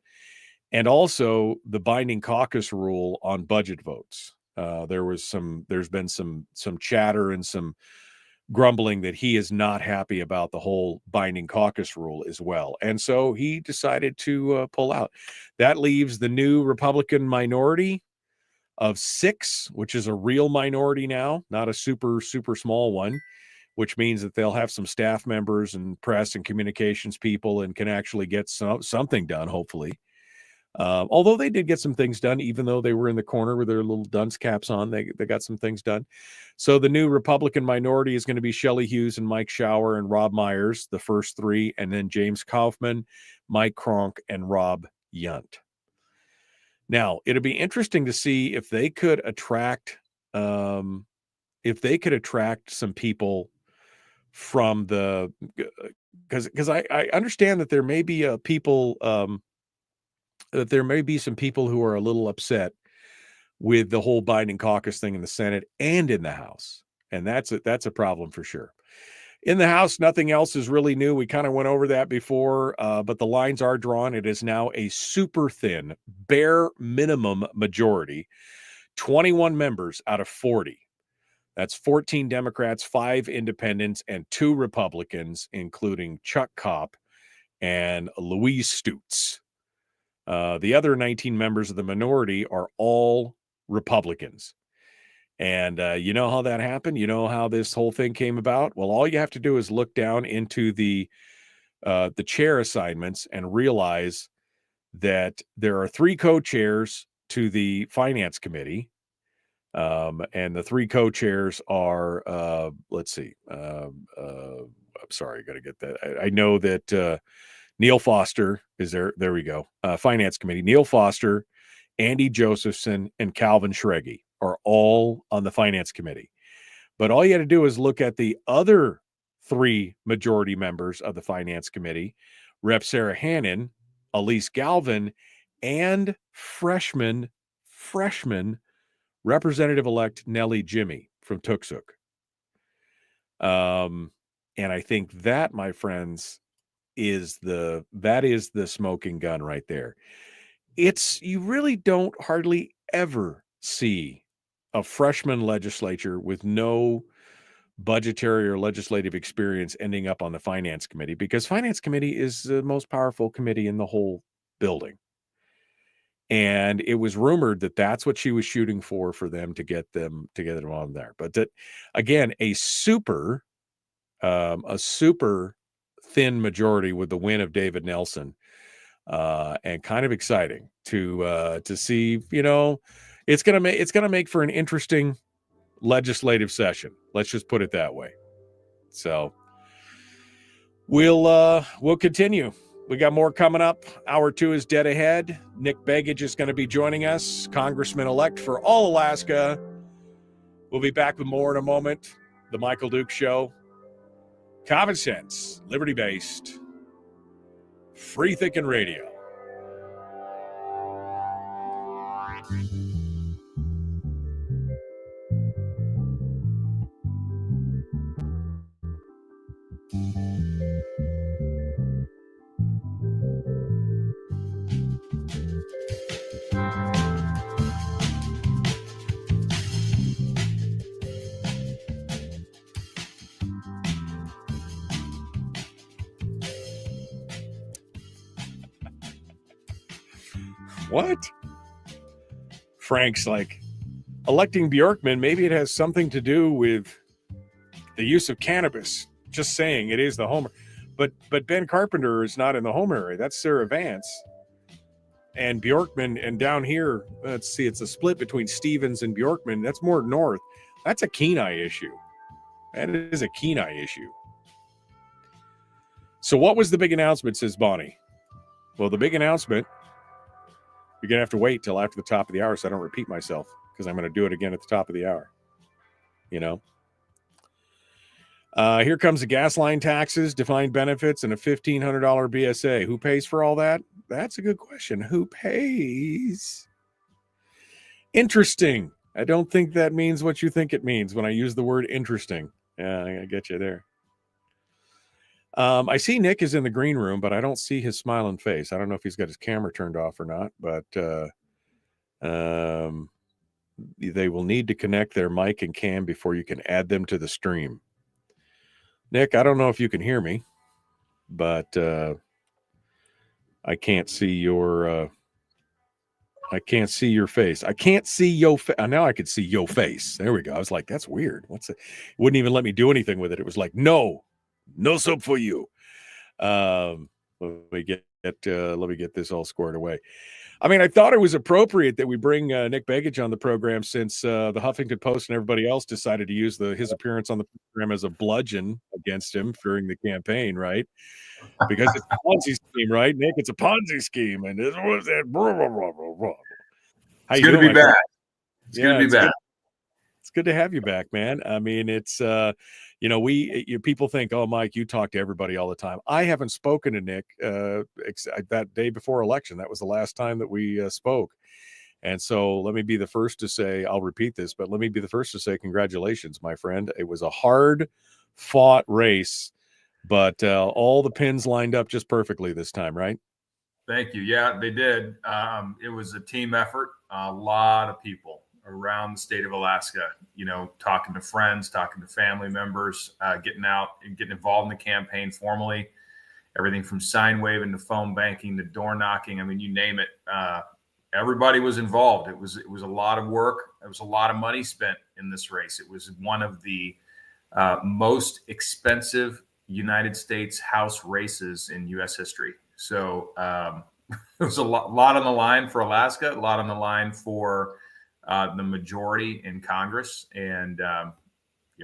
and also the binding caucus rule on budget votes. There's been some chatter and some grumbling that he is not happy about the whole binding caucus rule as well. And so he decided to pull out. That leaves the new Republican minority of 6, which is a real minority now, not a super small one, which means that they'll have some staff members and press and communications people and can actually get something done, hopefully. Although they did get some things done, even though they were in the corner with their little dunce caps on, they got some things done. So the new Republican minority is going to be Shelley Hughes and Mike Shower and Rob Myers, the first three, and then James Kaufman, Mike Kronk, and Rob Yunt. Now, it'll be interesting to see if they could attract some people from the, because I understand that there may be people that there may be some people who are a little upset with the whole Biden caucus thing in the Senate and in the House. And that's a problem for sure. In the House, nothing else is really new. We kind of went over that before, but the lines are drawn. It is now a super thin, bare minimum majority, 21 members out of 40. That's 14 Democrats, 5 independents, and 2 Republicans, including Chuck Kopp and Louise Stutz. The other 19 members of the minority are all Republicans. And you know how that happened? You know how this whole thing came about? Well, all you have to do is look down into the chair assignments and realize that there are 3 co-chairs to the Finance Committee. And the 3 co-chairs are, let's see. I'm sorry, I got to get that. I know that Neil Foster is there. There we go. Finance Committee. Neil Foster, Andy Josephson, and Calvin Schrage are all on the Finance Committee. But all you had to do is look at the other 3 majority members of the Finance Committee, Rep. Sarah Hannon, Elise Galvin, and freshman Representative-elect Nellie Jimmy from Tuksuk. And I think that, my friends, is the smoking gun right there. You really don't hardly ever see a freshman legislature with no budgetary or legislative experience ending up on the Finance Committee, because Finance Committee is the most powerful committee in the whole building. And it was rumored that that's what she was shooting for them to get them on there. But that, again, a super thin majority with the win of David Nelson, and kind of exciting to see. You know, it's gonna make for an interesting legislative session. Let's just put it that way. So we'll continue. We got more coming up. Hour 2 is dead ahead. Nick Begich is going to be joining us, Congressman-elect for all Alaska. We'll be back with more in a moment. The Michael Duke Show. Common sense, liberty-based, free-thinking radio. What? Frank's like, electing Bjorkman, maybe it has something to do with the use of cannabis. Just saying, it is the home. But Ben Carpenter is not in the home area. That's Sarah Vance. And Bjorkman, and down here, let's see, it's a split between Stevens and Bjorkman. That's more north. That's a Kenai issue. That is a Kenai issue. So what was the big announcement, says Bonnie? Well, the big announcement, you're going to have to wait till after the top of the hour so I don't repeat myself, because I'm going to do it again at the top of the hour. You know? Here comes the gas line taxes, defined benefits, and a $1,500 BSA. Who pays for all that? That's a good question. Who pays? Interesting. I don't think that means what you think it means when I use the word interesting. Yeah, I get you there. I see Nick is in the green room, but I don't see his smiling face. I don't know if he's got his camera turned off or not, but they will need to connect their mic and cam before you can add them to the stream. Nick, I don't know if you can hear me, but I can't see your face. I can't see your face. Now I can see your face. There we go. I was like, that's weird. What's it? Wouldn't even let me do anything with it. It was like, no soap for you. Let me get this all squared away. I mean, I thought it was appropriate that we bring Nick Begich on the program since the Huffington Post and everybody else decided to use his appearance on the program as a bludgeon against him during the campaign, right? Because it's a Ponzi scheme, right, Nick? It's a Ponzi scheme, and this was that. Blah, blah, blah, blah, blah. How It's you good to doing, be my friend? back. It's good to be back. It's good to have you back, man. I mean, it's people think, oh, Mike, you talk to everybody all the time. I haven't spoken to Nick that day before election. That was the last time that we spoke. And so let me be the first to say, I'll repeat this, but let me be the first to say congratulations, my friend. It was a hard fought race, but all the pins lined up just perfectly this time, right? Thank you. Yeah, they did. It was a team effort. A lot of people around the state of Alaska, talking to friends, talking to family members, getting out and getting involved in the campaign formally, everything from sign waving to phone banking to door knocking. I mean, you name it. Everybody was involved. It was a lot of work. There was a lot of money spent in this race. It was one of the most expensive United States House races in U.S. history. So there was a lot on the line for Alaska, a lot on the line for the majority in Congress, and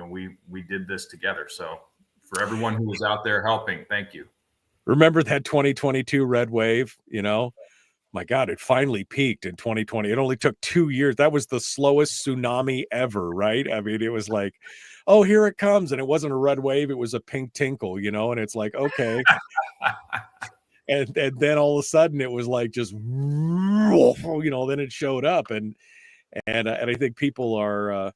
we did this together. So for everyone who was out there helping, thank you. Remember that 2022 red wave? My God, it finally peaked in 2020. It only took 2 years. That was the slowest tsunami ever, right? I mean, it was like, oh, here it comes, and it wasn't a red wave; it was a pink tinkle, and it's like, okay. And then all of a sudden it was like just then it showed up and I think people are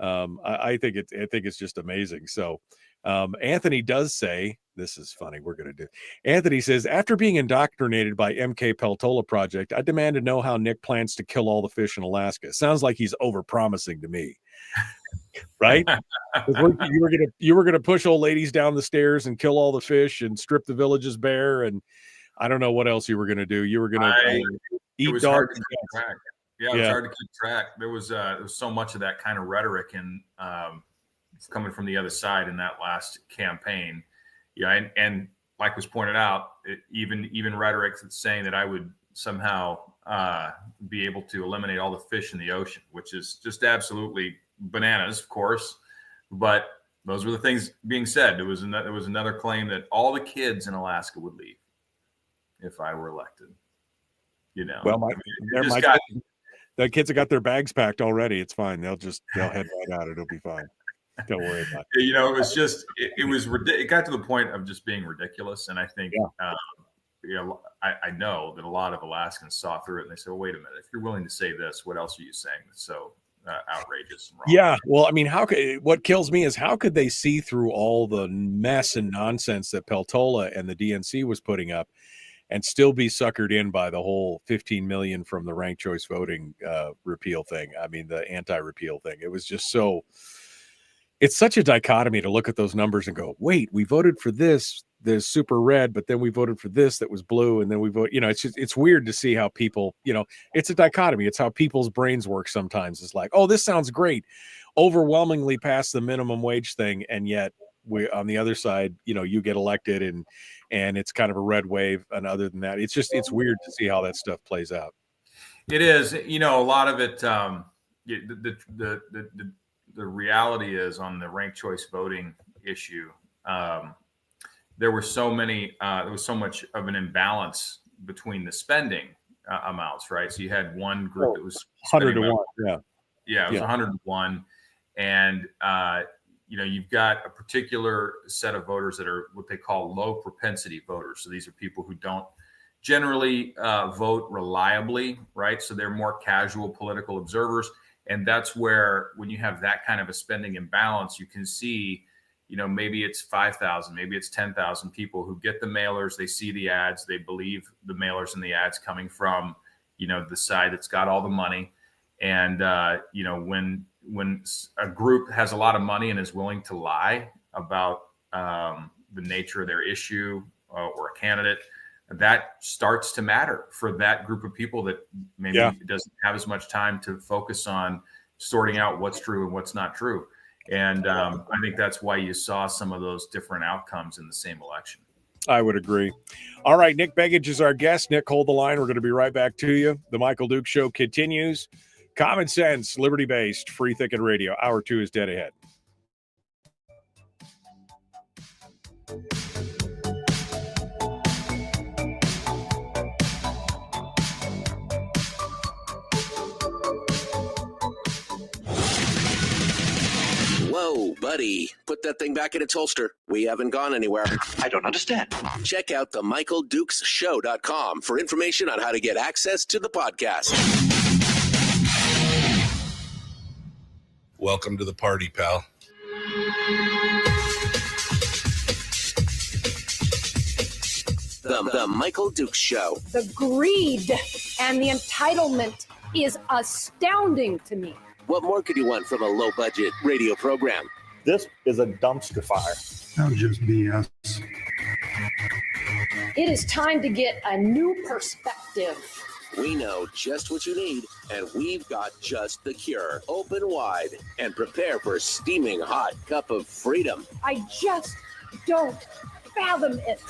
I think it's just amazing. So Anthony does say, this is funny, Anthony says, after being indoctrinated by MK Peltola Project, I demand to know how Nick plans to kill all the fish in Alaska. Sounds like he's overpromising to me. Right? You were gonna push old ladies down the stairs and kill all the fish and strip the villages bare, and I don't know what else you were gonna do. You were gonna eat dogs. Hard to keep track. Yeah, it was hard to keep track. There was so much of that kind of rhetoric and coming from the other side in that last campaign. Yeah, and like was pointed out, even rhetoric that's saying that I would somehow be able to eliminate all the fish in the ocean, which is just absolutely bananas, of course. But those were the things being said. There was another claim that all the kids in Alaska would leave if I were elected. Well, the kids have got their bags packed already. It's fine. They'll head right out. It'll be fine. Don't worry about it. It was just it got to the point of just being ridiculous, and I think I know that a lot of Alaskans saw through it and they said, well, wait a minute, if you're willing to say this, what else are you saying that's so outrageous and wrong? Yeah, well, I mean, what kills me is how could they see through all the mess and nonsense that Peltola and the DNC was putting up and still be suckered in by the whole 15 million from the ranked choice voting repeal thing. I mean, the anti-repeal thing. It was just it's such a dichotomy to look at those numbers and go, wait, we voted for this super red, but then we voted for this that was blue. And then we vote, it's weird to see how people, it's a dichotomy. It's how people's brains work sometimes. It's like, oh, this sounds great. Overwhelmingly past the minimum wage thing. And yet we, on the other side, you get elected and it's kind of a red wave. And other than that, it's weird to see how that stuff plays out. It is, a lot of it, the reality is on the ranked choice voting issue, there was so much of an imbalance between the spending amounts, right? So you had one group that was 100 to 1. Yeah, it was 100 to 1. And, you've got a particular set of voters that are what they call low propensity voters. So these are people who don't generally vote reliably, right? So they're more casual political observers. And that's where, when you have that kind of a spending imbalance, you can see, maybe it's 5,000, maybe it's 10,000 people who get the mailers, they see the ads, they believe the mailers and the ads coming from, the side that's got all the money. And, when a group has a lot of money and is willing to lie about the nature of their issue or a candidate, that starts to matter for that group of people that maybe doesn't have as much time to focus on sorting out what's true and what's not true. And I think that's why you saw some of those different outcomes in the same election. I would agree. All right, Nick Begich is our guest. Nick, hold the line. We're going to be right back to you. The Michael Duke Show continues. Common sense, liberty-based, free thinking radio. Hour 2 is dead ahead. Whoa, buddy. Put that thing back in its holster. We haven't gone anywhere. I don't understand. Check out the MichaelDukesShow.com for information on how to get access to the podcast. Welcome to the party, pal. The Michael Dukes Show. The greed and the entitlement is astounding to me. What more could you want from a low-budget radio program? This is a dumpster fire. That was just BS. It is time to get a new perspective. We know just what you need, and we've got just the cure. Open wide and prepare for a steaming hot cup of freedom. I just don't fathom it.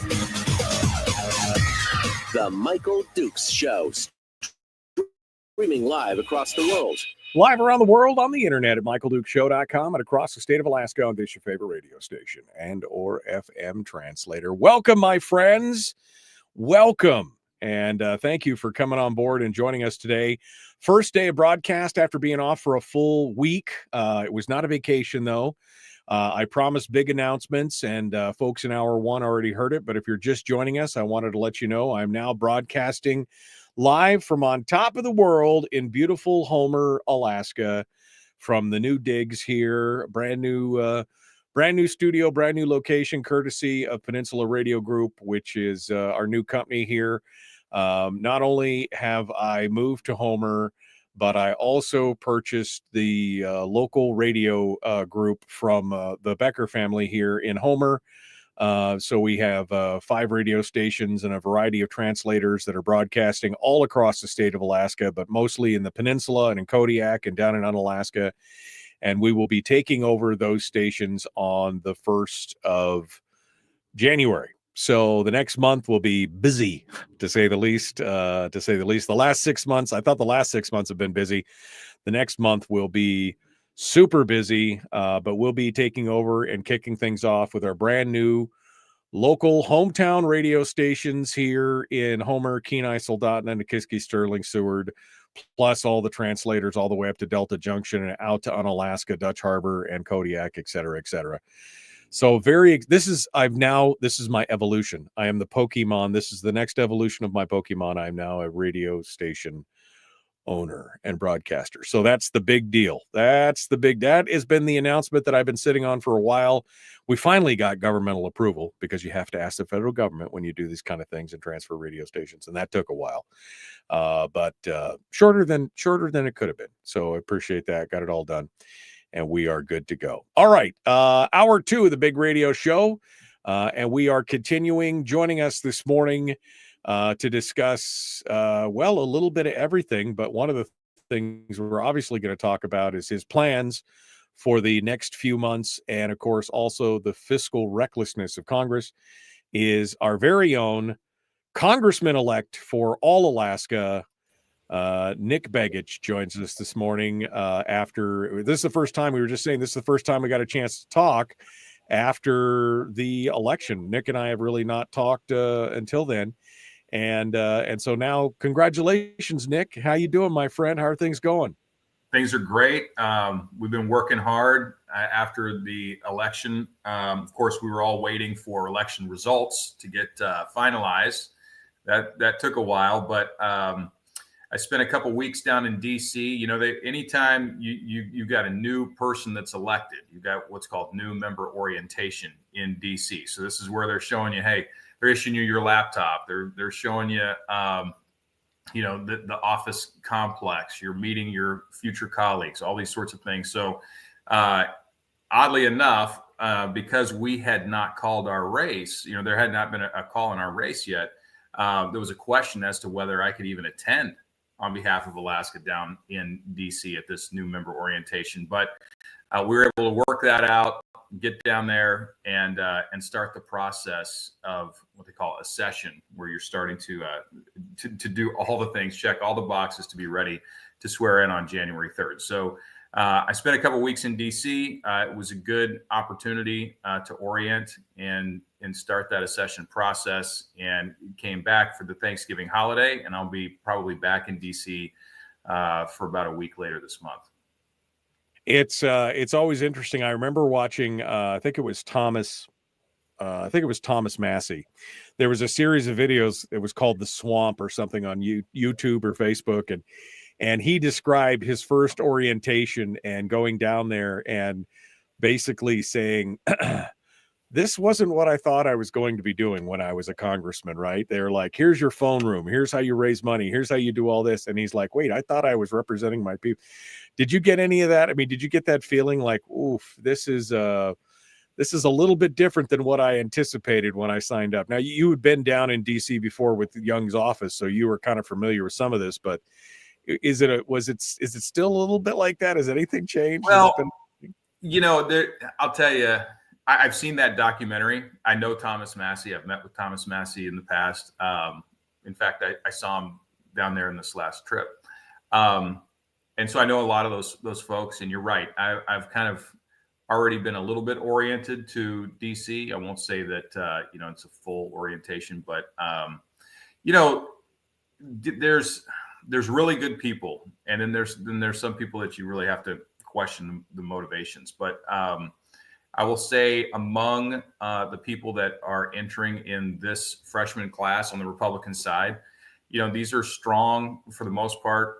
The Michael Dukes Show. Streaming live across the world. Live around the world on the internet at michaeldukeshow.com and across the state of Alaska on this your favorite radio station and or FM translator. Welcome, my friends. Welcome. And thank you for coming on board and joining us today. First day of broadcast after being off for a full week. It was not a vacation, though. I promised big announcements, and folks in hour 1 already heard it. But if you're just joining us, I wanted to let you know I'm now broadcasting live from on top of the world in beautiful Homer, Alaska, from the new digs here. Brand new studio, brand new location, courtesy of Peninsula Radio Group, which is our new company here. Not only have I moved to Homer, but I also purchased the local radio group from the Becker family here in Homer. So we have 5 radio stations and a variety of translators that are broadcasting all across the state of Alaska, but mostly in the peninsula and in Kodiak and down in Unalaska. And we will be taking over those stations on the 1st of January. So the next month will be busy, to say the least. The last 6 months, I thought the last 6 months have been busy. The next month will be super busy, but we'll be taking over and kicking things off with our brand new local hometown radio stations here in Homer, Kenai, Soldotna, Nikiski, Sterling, Seward, plus all the translators all the way up to Delta Junction and out to Unalaska, Dutch Harbor, and Kodiak, et cetera, et cetera. So this is my evolution. I am the Pokemon. This is the next evolution of my Pokemon. I'm now a radio station owner and broadcaster. So that's the big deal. That has been the announcement that I've been sitting on for a while. We finally got governmental approval, because you have to ask the federal government when you do these kind of things and transfer radio stations. And that took a while, but shorter than it could have been. So I appreciate that. Got it all done. And we are good to go. All right. Hour 2 of the big radio show. And we are continuing. Joining us this morning to discuss, a little bit of everything. But one of the things we're obviously going to talk about is his plans for the next few months. And, of course, also the fiscal recklessness of Congress. Is our very own Congressman-elect for all Alaska, Nick Begich, joins us this morning after this is the first time this is the first time we got a chance to talk after the election. Nick and I have really not talked until then. And so now, congratulations, Nick. How you doing, my friend? How are things going? Things are great. We've been working hard after the election. Of course, we were all waiting for election results to get finalized. That took a while, but I spent a couple weeks down in D.C. You know, anytime you got a new person that's elected, you got what's called new member orientation in D.C. So this is where they're showing you, hey, they're issuing you your laptop. They're showing you, the office complex. You're meeting your future colleagues, all these sorts of things. So oddly enough, because we had not called our race, there had not been a call in our race yet. There was a question as to whether I could even attend on behalf of Alaska down in DC at this new member orientation. But we were able to work that out. get down there and start the process of what they call a session, where you're starting to do all the things, check all the boxes to be ready to swear in on January 3rd. So I spent a couple weeks in DC. It was a good opportunity to orient and start that accession process, and came back for the Thanksgiving holiday, and I'll be probably back in DC for about a week later this month. It's always interesting. I remember watching, I think it was Thomas Massey. There was a series of videos. It was called The Swamp or something on YouTube or Facebook. And he described his first orientation and going down there and basically saying, this wasn't what I thought I was going to be doing when I was a congressman, right? They're like, here's your phone room. Here's how you raise money. Here's how you do all this. And he's like, wait, I thought I was representing my people. Did you get any of that? I mean, did you get that feeling like, oof, this is a little bit different than what I anticipated when I signed up? Now, you had been down in DC before with Young's office, so you were kind of familiar with some of this, but is it still a little bit like that? Has anything changed? Well, I'll tell you, I've seen that documentary. I know Thomas Massey. I've met with Thomas Massey in the past. In fact, I saw him down there in this last trip. And so I know a lot of those folks, and you're right. I've kind of already been a little bit oriented to DC. I won't say that, it's a full orientation, but, there's really good people. And then there's some people that you really have to question the motivations. But I will say among the people that are entering in this freshman class on the Republican side, these are strong, for the most part,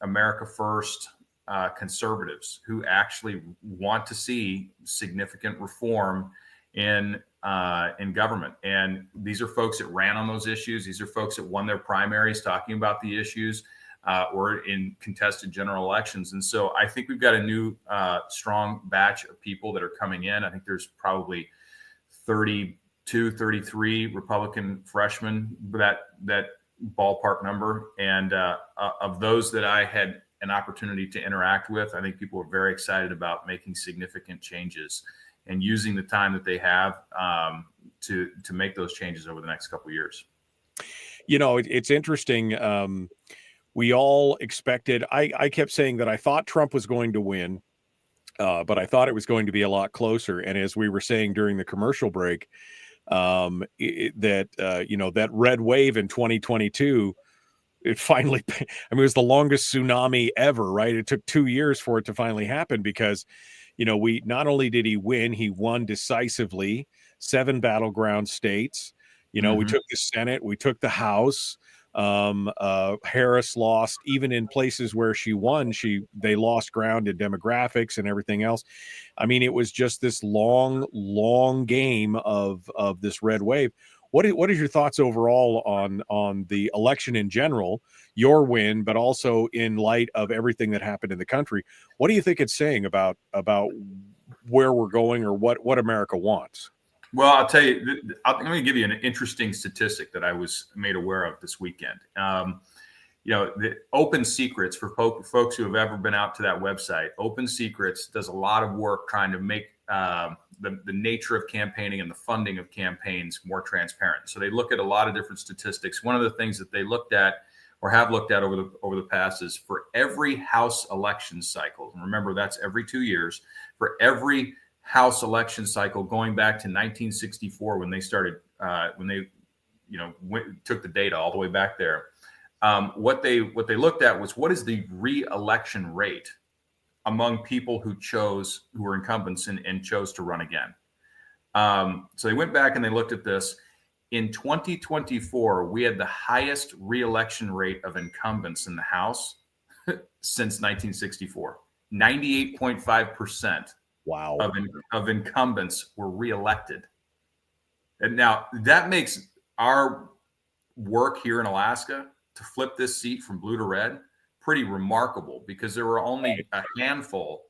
America First conservatives who actually want to see significant reform in government. And these are folks that ran on those issues. These are folks that won their primaries talking about the issues, or in contested general elections. And so I think we've got a new strong batch of people that are coming in. I think there's probably 32, 33 Republican freshmen, that ballpark number. And of those that I had an opportunity to interact with, I think people are very excited about making significant changes and using the time that they have to make those changes over the next couple of years. It's interesting. We all expected, I kept saying that I thought Trump was going to win, but I thought it was going to be a lot closer. And as we were saying during the commercial break, that red wave in 2022, it finally, it was the longest tsunami ever, right? It took 2 years for it to finally happen because, we not only did he win, he won decisively 7 battleground states. We took the Senate, we took the House. Harris lost, even in places where she won, they lost ground in demographics and everything else. I mean, it was just this long game of this red wave. What is your thoughts overall on the election in general, your win, but also in light of everything that happened in the country? What do you think it's saying about where we're going, or what America wants? Well, I'll tell you, I'm going to give you an interesting statistic that I was made aware of this weekend. The Open Secrets, for folks who have ever been out to that website, Open Secrets does a lot of work trying to make the nature of campaigning and the funding of campaigns more transparent. So they look at a lot of different statistics. One of the things that they looked at or have looked at over the past is for every House election cycle, and remember that's every 2 years, for every House election cycle going back to 1964 when they started, took the data all the way back there. What they looked at was, what is the re-election rate among people who were incumbents and chose to run again. So they went back and they looked at this. In 2024, we had the highest re-election rate of incumbents in the House since 1964. 98.5%. Wow. Of incumbents were reelected. And now that makes our work here in Alaska to flip this seat from blue to red pretty remarkable, because there were only a handful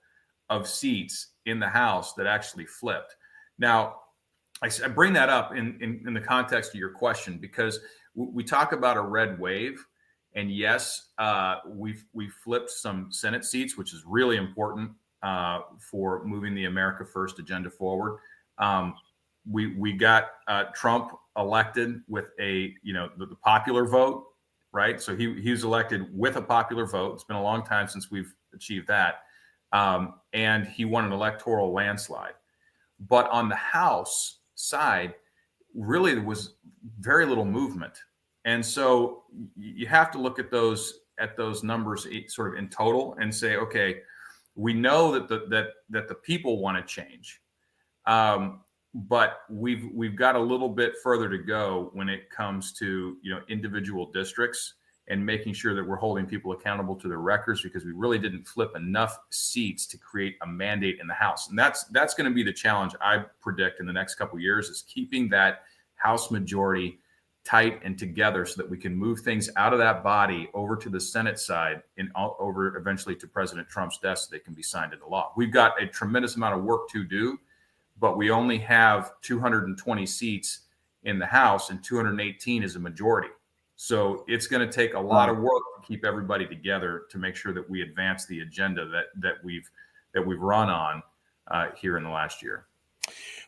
of seats in the House that actually flipped. Now, I bring that up in the context of your question, because we talk about a red wave, and yes, we've flipped some Senate seats, which is really important. for moving the America First agenda forward. We got Trump elected with the popular vote, right? So he was elected with a popular vote. It's been a long time since we've achieved that. And he won an electoral landslide. But on the House side, really there was very little movement. And so you have to look at those numbers sort of in total and say, okay, we know that the people want to change. But we've got a little bit further to go when it comes to individual districts and making sure that we're holding people accountable to their records, because we really didn't flip enough seats to create a mandate in the House. And that's going to be the challenge, I predict, in the next couple of years, is keeping that House majority tight and together so that we can move things out of that body over to the Senate side and over eventually to President Trump's desk so they can be signed into law. We've got a tremendous amount of work to do, but we only have 220 seats in the House and 218 is a majority. So it's going to take a lot of work to keep everybody together to make sure that we advance the agenda that we've run on here in the last year.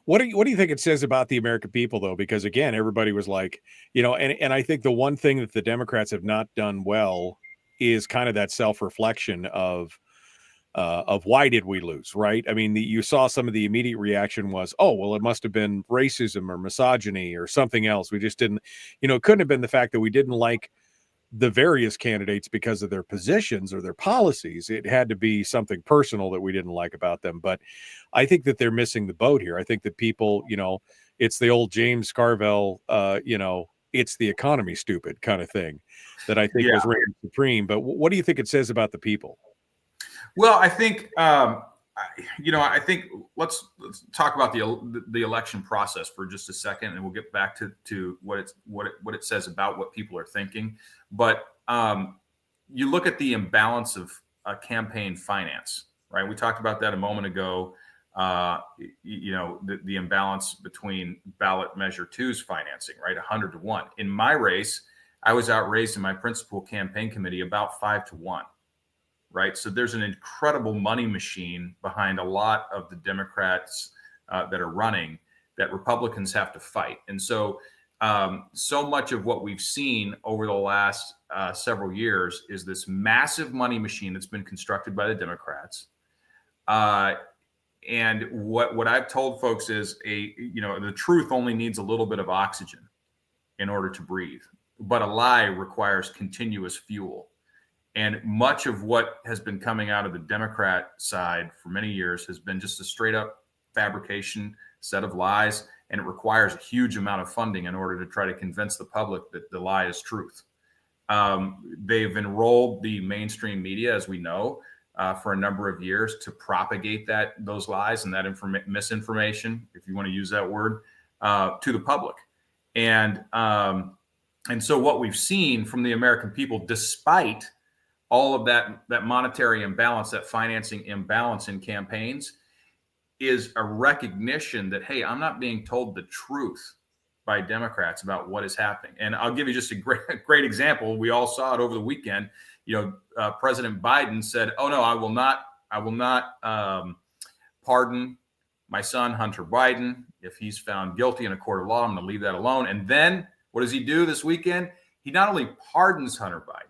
What do you think it says about the American people, though? Because again, everybody was like, and I think the one thing that the Democrats have not done well is kind of that self-reflection of why did we lose, right? I mean, you saw some of the immediate reaction was, oh, well, it must have been racism or misogyny or something else. We just didn't, it couldn't have been the fact that we didn't like the various candidates because of their positions or their policies. It had to be something personal that we didn't like about them. But I think that they're missing the boat here. I think that people, it's the old James Carville, it's the economy, stupid kind of thing that I think was reigning supreme. But what do you think it says about the people? Well, I think I think let's talk about the election process for just a second, and we'll get back to what it says about what people are thinking. But you look at the imbalance of campaign finance, right? We talked about that a moment ago. The imbalance between ballot measure 2's financing, right? 100-1. In my race, I was outraised in my principal campaign committee about 5-1. Right. So there's an incredible money machine behind a lot of the Democrats that are running that Republicans have to fight. And so so much of what we've seen over the last several years is this massive money machine that's been constructed by the Democrats. And what I've told folks is the truth only needs a little bit of oxygen in order to breathe. But a lie requires continuous fuel. And much of what has been coming out of the Democrat side for many years has been just a straight up fabrication set of lies. And it requires a huge amount of funding in order to try to convince the public that the lie is truth. They've enrolled the mainstream media, as we know, for a number of years to propagate those lies and that misinformation, if you want to use that word, to the public. And so what we've seen from the American people, despite all of that monetary imbalance, that financing imbalance in campaigns, is a recognition that, hey, I'm not being told the truth by Democrats about what is happening. And I'll give you just a great example. We all saw it over the weekend. President Biden said, "Oh no, I will not pardon my son Hunter Biden if he's found guilty in a court of law. I'm going to leave that alone." And then what does he do this weekend? He not only pardons Hunter Biden,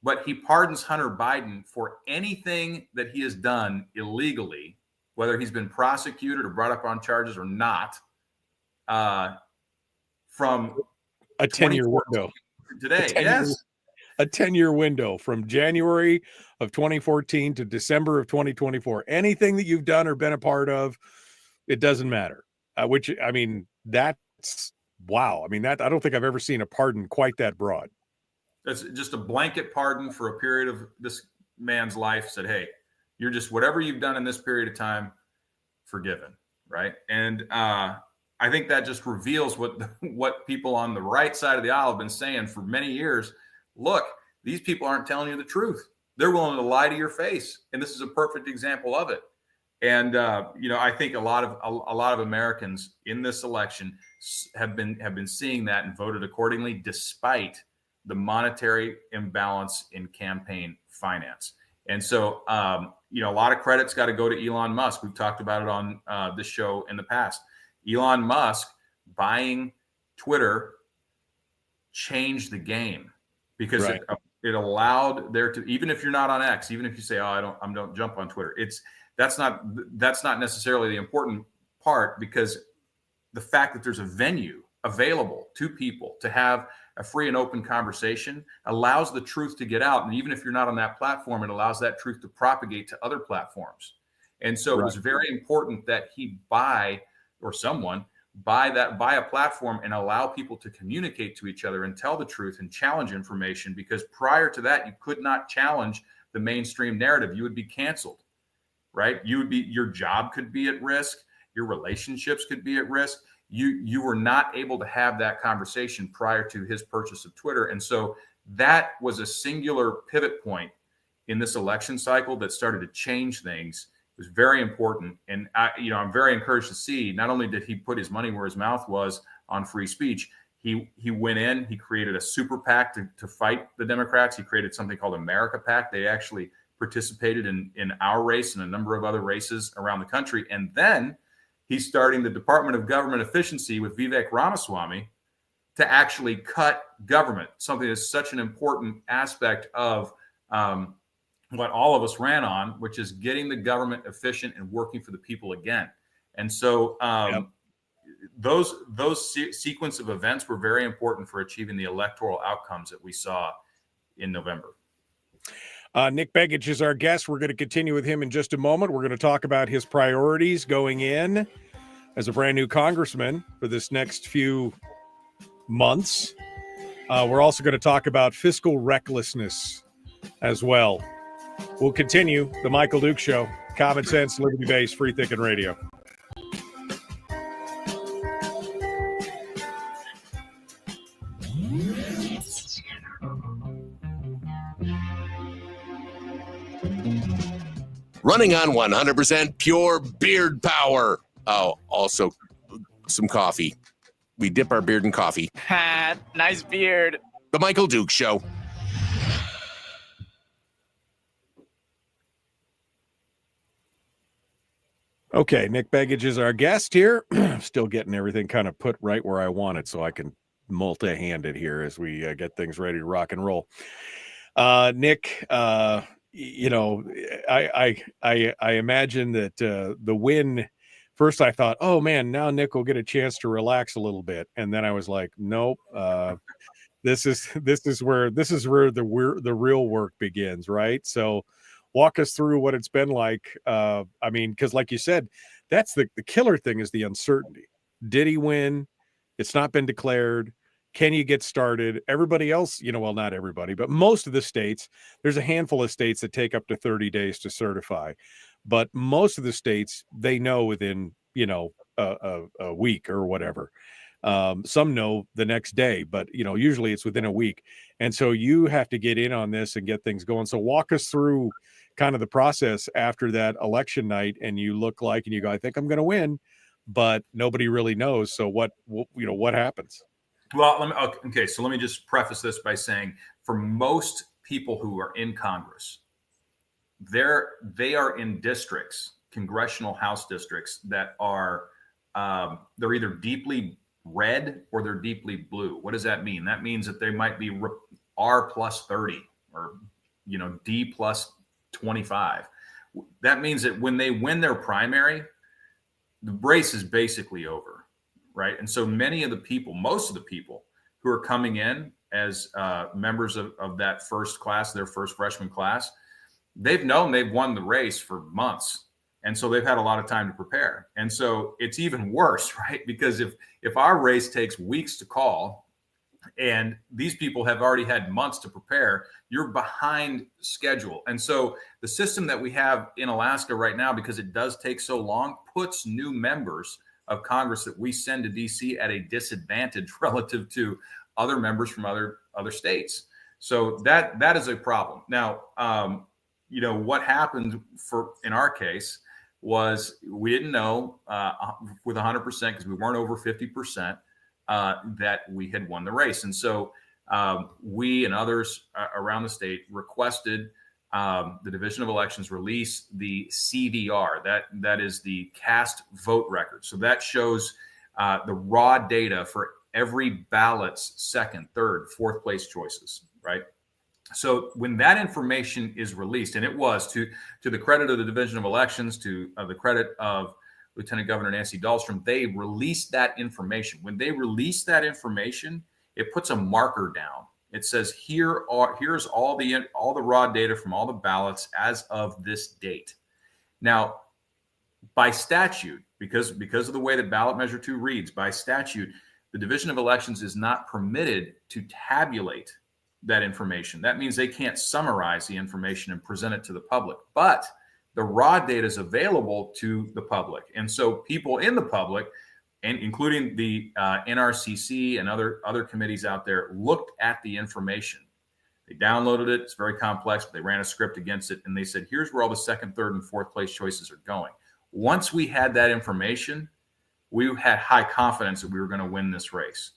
but he pardons Hunter Biden for anything that he has done illegally, whether he's been prosecuted or brought up on charges or not, from a 10-year window today. Yes. A 10-year window from January of 2014 to December of 2024. Anything that you've done or been a part of, it doesn't matter. Which, I mean, that's wow. I mean, I don't think I've ever seen a pardon quite that broad. That's just a blanket pardon for a period of this man's life. Said, hey, you're just whatever you've done in this period of time, forgiven, right? And I think that just reveals what people on the right side of the aisle have been saying for many years. Look, these people aren't telling you the truth. They're willing to lie to your face, and this is a perfect example of it. And I think a lot of Americans in this election have been seeing that and voted accordingly, despite the monetary imbalance in campaign finance. And so, you know, a lot of credit's got to go to Elon Musk. We've talked about it on this show in the past. Elon Musk buying Twitter changed the game because Right. it allowed there to, even if you're not on X, even if you say, oh, I don't jump on Twitter, that's not necessarily the important part, because the fact that there's a venue available to people to have a free and open conversation allows the truth to get out. And even if you're not on that platform, it allows that truth to propagate to other platforms. And so it was very important that he buy, or someone buy a platform and allow people to communicate to each other and tell the truth and challenge information, because prior to that, you could not challenge the mainstream narrative. You would be canceled, right? Your job could be at risk. Your relationships could be at risk. You were not able to have that conversation prior to his purchase of Twitter. And so that was a singular pivot point in this election cycle that started to change things. It was very important. And I'm very encouraged to see, not only did he put his money where his mouth was on free speech, he went in, he created a super PAC to fight the Democrats. He created something called America PAC. They actually participated in our race and a number of other races around the country. And then he's starting the Department of Government Efficiency with Vivek Ramaswamy to actually cut government, something that's such an important aspect of what all of us ran on, which is getting the government efficient and working for the people again. And so those sequence of events were very important for achieving the electoral outcomes that we saw in November. Nick Begich is our guest. We're going to continue with him in just a moment. We're going to talk about his priorities going in as a brand new congressman for this next few months. We're also going to talk about fiscal recklessness as well. We'll continue the Michael Duke Show. Common sense, liberty-based, free thinking radio. Running on 100% pure beard power. Oh, also some coffee. We dip our beard in coffee. Nice beard. The Michael Duke Show. Okay, Nick Begich is our guest here. Still getting everything kind of put right where I want it so I can multi-hand it here as we get things ready to rock and roll. Nick, you know, I imagine that the win. First, I thought, oh man, now Nick will get a chance to relax a little bit, and then I was like, nope. This is where the real work begins, right? So, walk us through what it's been like. I mean, because like you said, that's the killer thing is the uncertainty. Did he win? It's not been declared. Can you get started? Everybody else, you know, well, not everybody, but most of the states, there's a handful of states that take up to 30 days to certify. But most of the states, they know within, you know, a week or whatever. Some know the next day, but, you know, usually it's within a week. And so you have to get in on this and get things going. So walk us through kind of the process after that election night, and you look like, and you go, I think I'm going to win, but nobody really knows. So what happens? Well, okay. So let me just preface this by saying, for most people who are in Congress, they are in districts, congressional House districts that are they're either deeply red or they're deeply blue. What does that mean? That means that they might be R plus 30 or, you know, D plus 25. That means that when they win their primary, the race is basically over, right? And so many of the people, most of the people who are coming in as members of that first class, their first freshman class, they've known they've won the race for months. And so they've had a lot of time to prepare. And so it's even worse, right? Because if our race takes weeks to call and these people have already had months to prepare, you're behind schedule. And so the system that we have in Alaska right now, because it does take so long, puts new members of Congress that we send to DC at a disadvantage relative to other members from other states. So that is a problem. Now, you know, what happened in our case was we didn't know with 100% because we weren't over 50% that we had won the race. And so we and others around the state requested the Division of Elections release the CVR. That is the cast vote record. So that shows the raw data for every ballot's second, third, fourth place choices, right? So when that information is released, and it was to the credit of the Division of Elections, to the credit of Lieutenant Governor Nancy Dahlstrom, they released that information. When they release that information, it puts a marker down. It says here's all the raw data from all the ballots as of this date. Now, by statute, because of the way that ballot measure 2 reads, by statute, the Division of Elections is not permitted to tabulate that information. That means they can't summarize the information and present it to the public, but the raw data is available to the public. And so people in the public, and including the NRCC and other committees out there, looked at the information. They downloaded it. It's very complex, but they ran a script against it. And they said, here's where all the second, third, and fourth place choices are going. Once we had that information, we had high confidence that we were going to win this race.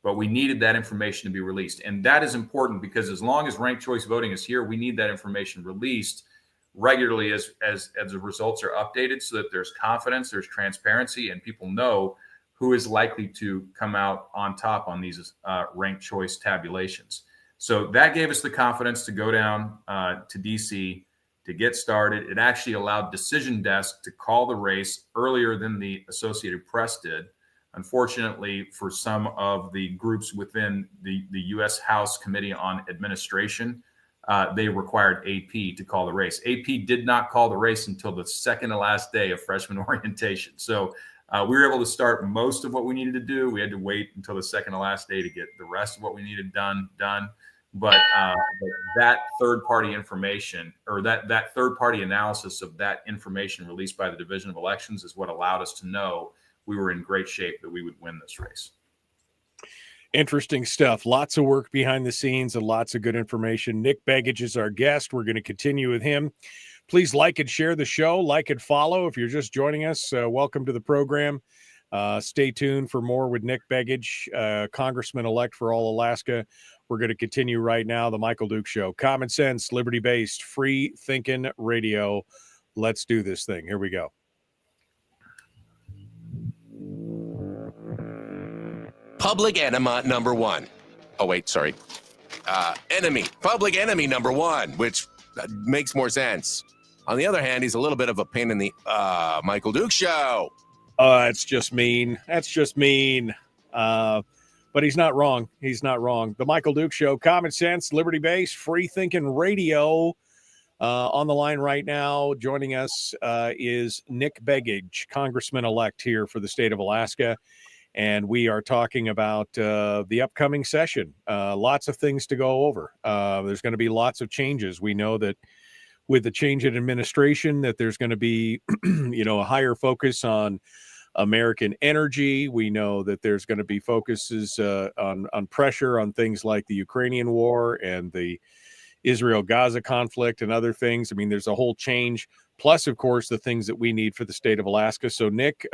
But we needed that information to be released. And that is important because as long as ranked choice voting is here, we need that information released regularly as the results are updated so that there's confidence, there's transparency, and people know who is likely to come out on top on these ranked choice tabulations. So that gave us the confidence to go down to DC to get started. It actually allowed Decision Desk to call the race earlier than the Associated Press did. Unfortunately, for some of the groups within the U.S. House Committee on Administration, they required AP to call the race. AP did not call the race until the second to last day of freshman orientation. So we were able to start most of what we needed to do. We had to wait until the second to last day to get the rest of what we needed done. But that third-party information, or that third-party analysis of that information released by the Division of Elections is what allowed us to know we were in great shape that we would win this race. Interesting stuff. Lots of work behind the scenes and lots of good information. Nick Begich is our guest. We're going to continue with him. Please like and share the show. Like and follow. If you're just joining us, welcome to the program. Stay tuned for more with Nick Begich, Congressman-elect for all Alaska. We're going to continue right now. The Michael Duke Show. Common sense, liberty-based, free-thinking radio. Let's do this thing. Here we go. Public enema number 1. Oh, wait, sorry. Public enemy number 1, which makes more sense. On the other hand, he's a little bit of a pain in the Michael Duke Show. It's just mean. That's just mean. But he's not wrong. He's not wrong. The Michael Duke Show, common sense, liberty-based, free-thinking radio. On the line right now, joining us is Nick Begich, Congressman-elect here for the state of Alaska. And we are talking about the upcoming session. Lots of things to go over. There's going to be lots of changes. We know that with the change in administration, that there's going to be, a higher focus on American energy. We know that there's going to be focuses on pressure on things like the Ukrainian war and the Israel-Gaza conflict and other things. I mean, there's a whole change. Plus, of course, the things that we need for the state of Alaska. So, Nick,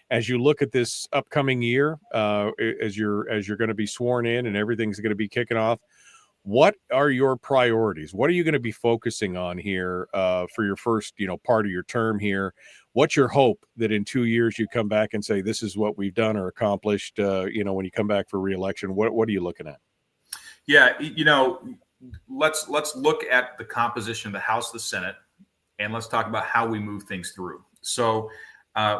as you look at this upcoming year, as you're going to be sworn in and everything's going to be kicking off, what are your priorities? What are you going to be focusing on here for your first, part of your term here? What's your hope that in 2 years you come back and say, this is what we've done or accomplished, when you come back for reelection? What are you looking at? Yeah, let's look at the composition of the House, the Senate, and let's talk about how we move things through. So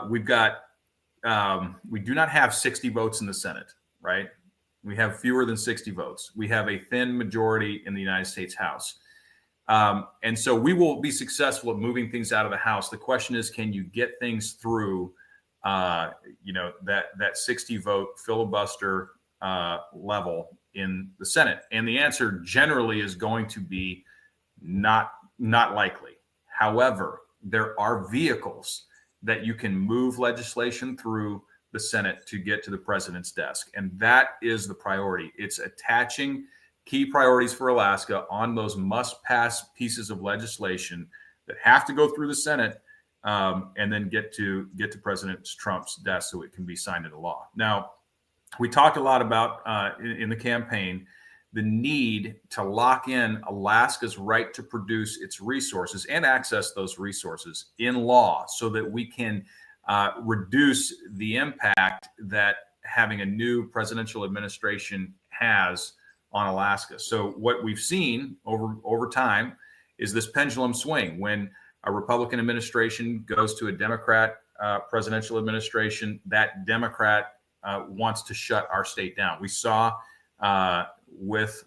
we do not have 60 votes in the Senate, right? We have fewer than 60 votes. We have a thin majority in the United States House. And so we will be successful at moving things out of the House. The question is, can you get things through, that 60 vote filibuster level in the Senate? And the answer generally is going to be not likely. However, there are vehicles that you can move legislation through the Senate to get to the president's desk. And that is the priority. It's attaching key priorities for Alaska on those must-pass pieces of legislation that have to go through the Senate and then get to President Trump's desk so it can be signed into law. Now, we talked a lot about in the campaign the need to lock in Alaska's right to produce its resources and access those resources in law so that we can reduce the impact that having a new presidential administration has on Alaska. So what we've seen over time is this pendulum swing. When a Republican administration goes to a Democrat presidential administration, that Democrat wants to shut our state down. We saw with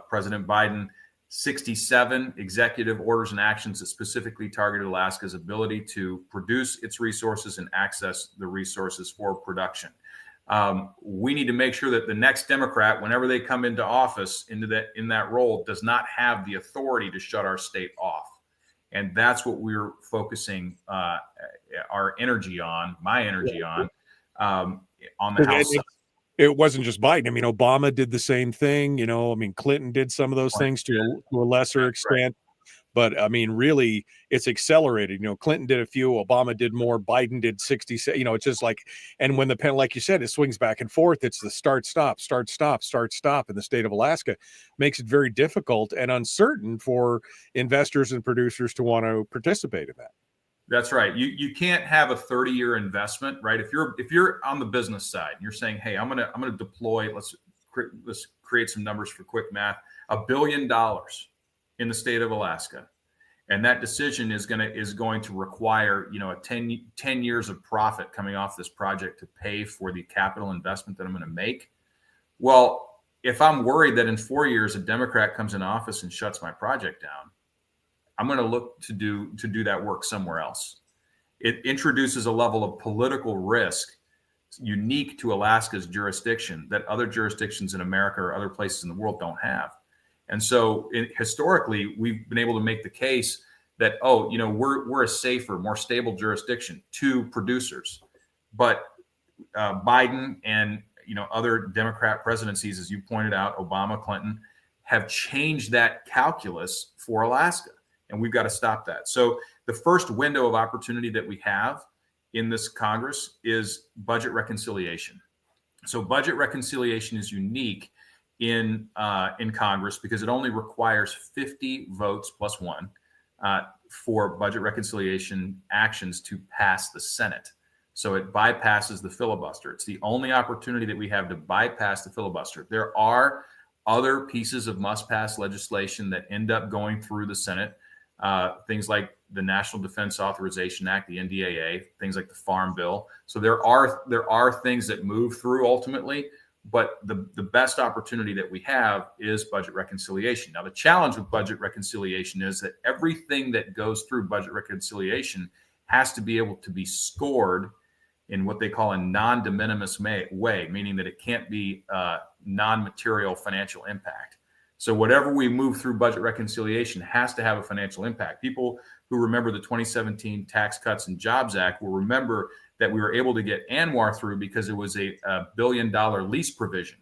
President Biden 67 executive orders and actions that specifically targeted Alaska's ability to produce its resources and access the resources for production. We need to make sure that the next Democrat, whenever they come into office, in that role, does not have the authority to shut our state off. And that's what we're focusing our energy on, my energy on the House side. It wasn't just Biden. I mean, Obama did the same thing. I mean, Clinton did some of those things to a lesser extent. But I mean, really, it's accelerated. Clinton did a few, Obama did more, Biden did 60. It's just like, and when the pen, like you said, it swings back and forth. It's the start, stop in the state of Alaska. Makes it very difficult and uncertain for investors and producers to want to participate in that. That's right. You can't have a 30-year investment, right? If you're on the business side, and you're saying, hey, I'm gonna deploy. Let's create some numbers for quick math. $1 billion in the state of Alaska, and that decision is going to require 10 years of profit coming off this project to pay for the capital investment that I'm going to make. Well, if I'm worried that in 4 years a Democrat comes in office and shuts my project down, I'm going to look to do that work somewhere else. It introduces a level of political risk unique to Alaska's jurisdiction that other jurisdictions in America or other places in the world don't have. And so historically, we've been able to make the case that, we're a safer, more stable jurisdiction to producers. But Biden and, other Democrat presidencies, as you pointed out, Obama, Clinton, have changed that calculus for Alaska. And we've got to stop that. So the first window of opportunity that we have in this Congress is budget reconciliation. So budget reconciliation is unique in Congress because it only requires 50 votes plus one for budget reconciliation actions to pass the Senate. So it bypasses the filibuster. It's the only opportunity that we have to bypass the filibuster. There are other pieces of must-pass legislation that end up going through the Senate, things like the National Defense Authorization Act, the NDAA, things like the Farm Bill. So there are things that move through ultimately, but the best opportunity that we have is budget reconciliation. Now, the challenge with budget reconciliation is that everything that goes through budget reconciliation has to be able to be scored in what they call a non-de minimis way, meaning that it can't be non-material financial impact. So whatever we move through budget reconciliation has to have a financial impact. People who remember the 2017 Tax Cuts and Jobs Act will remember that we were able to get ANWR through because it was a $1 billion lease provision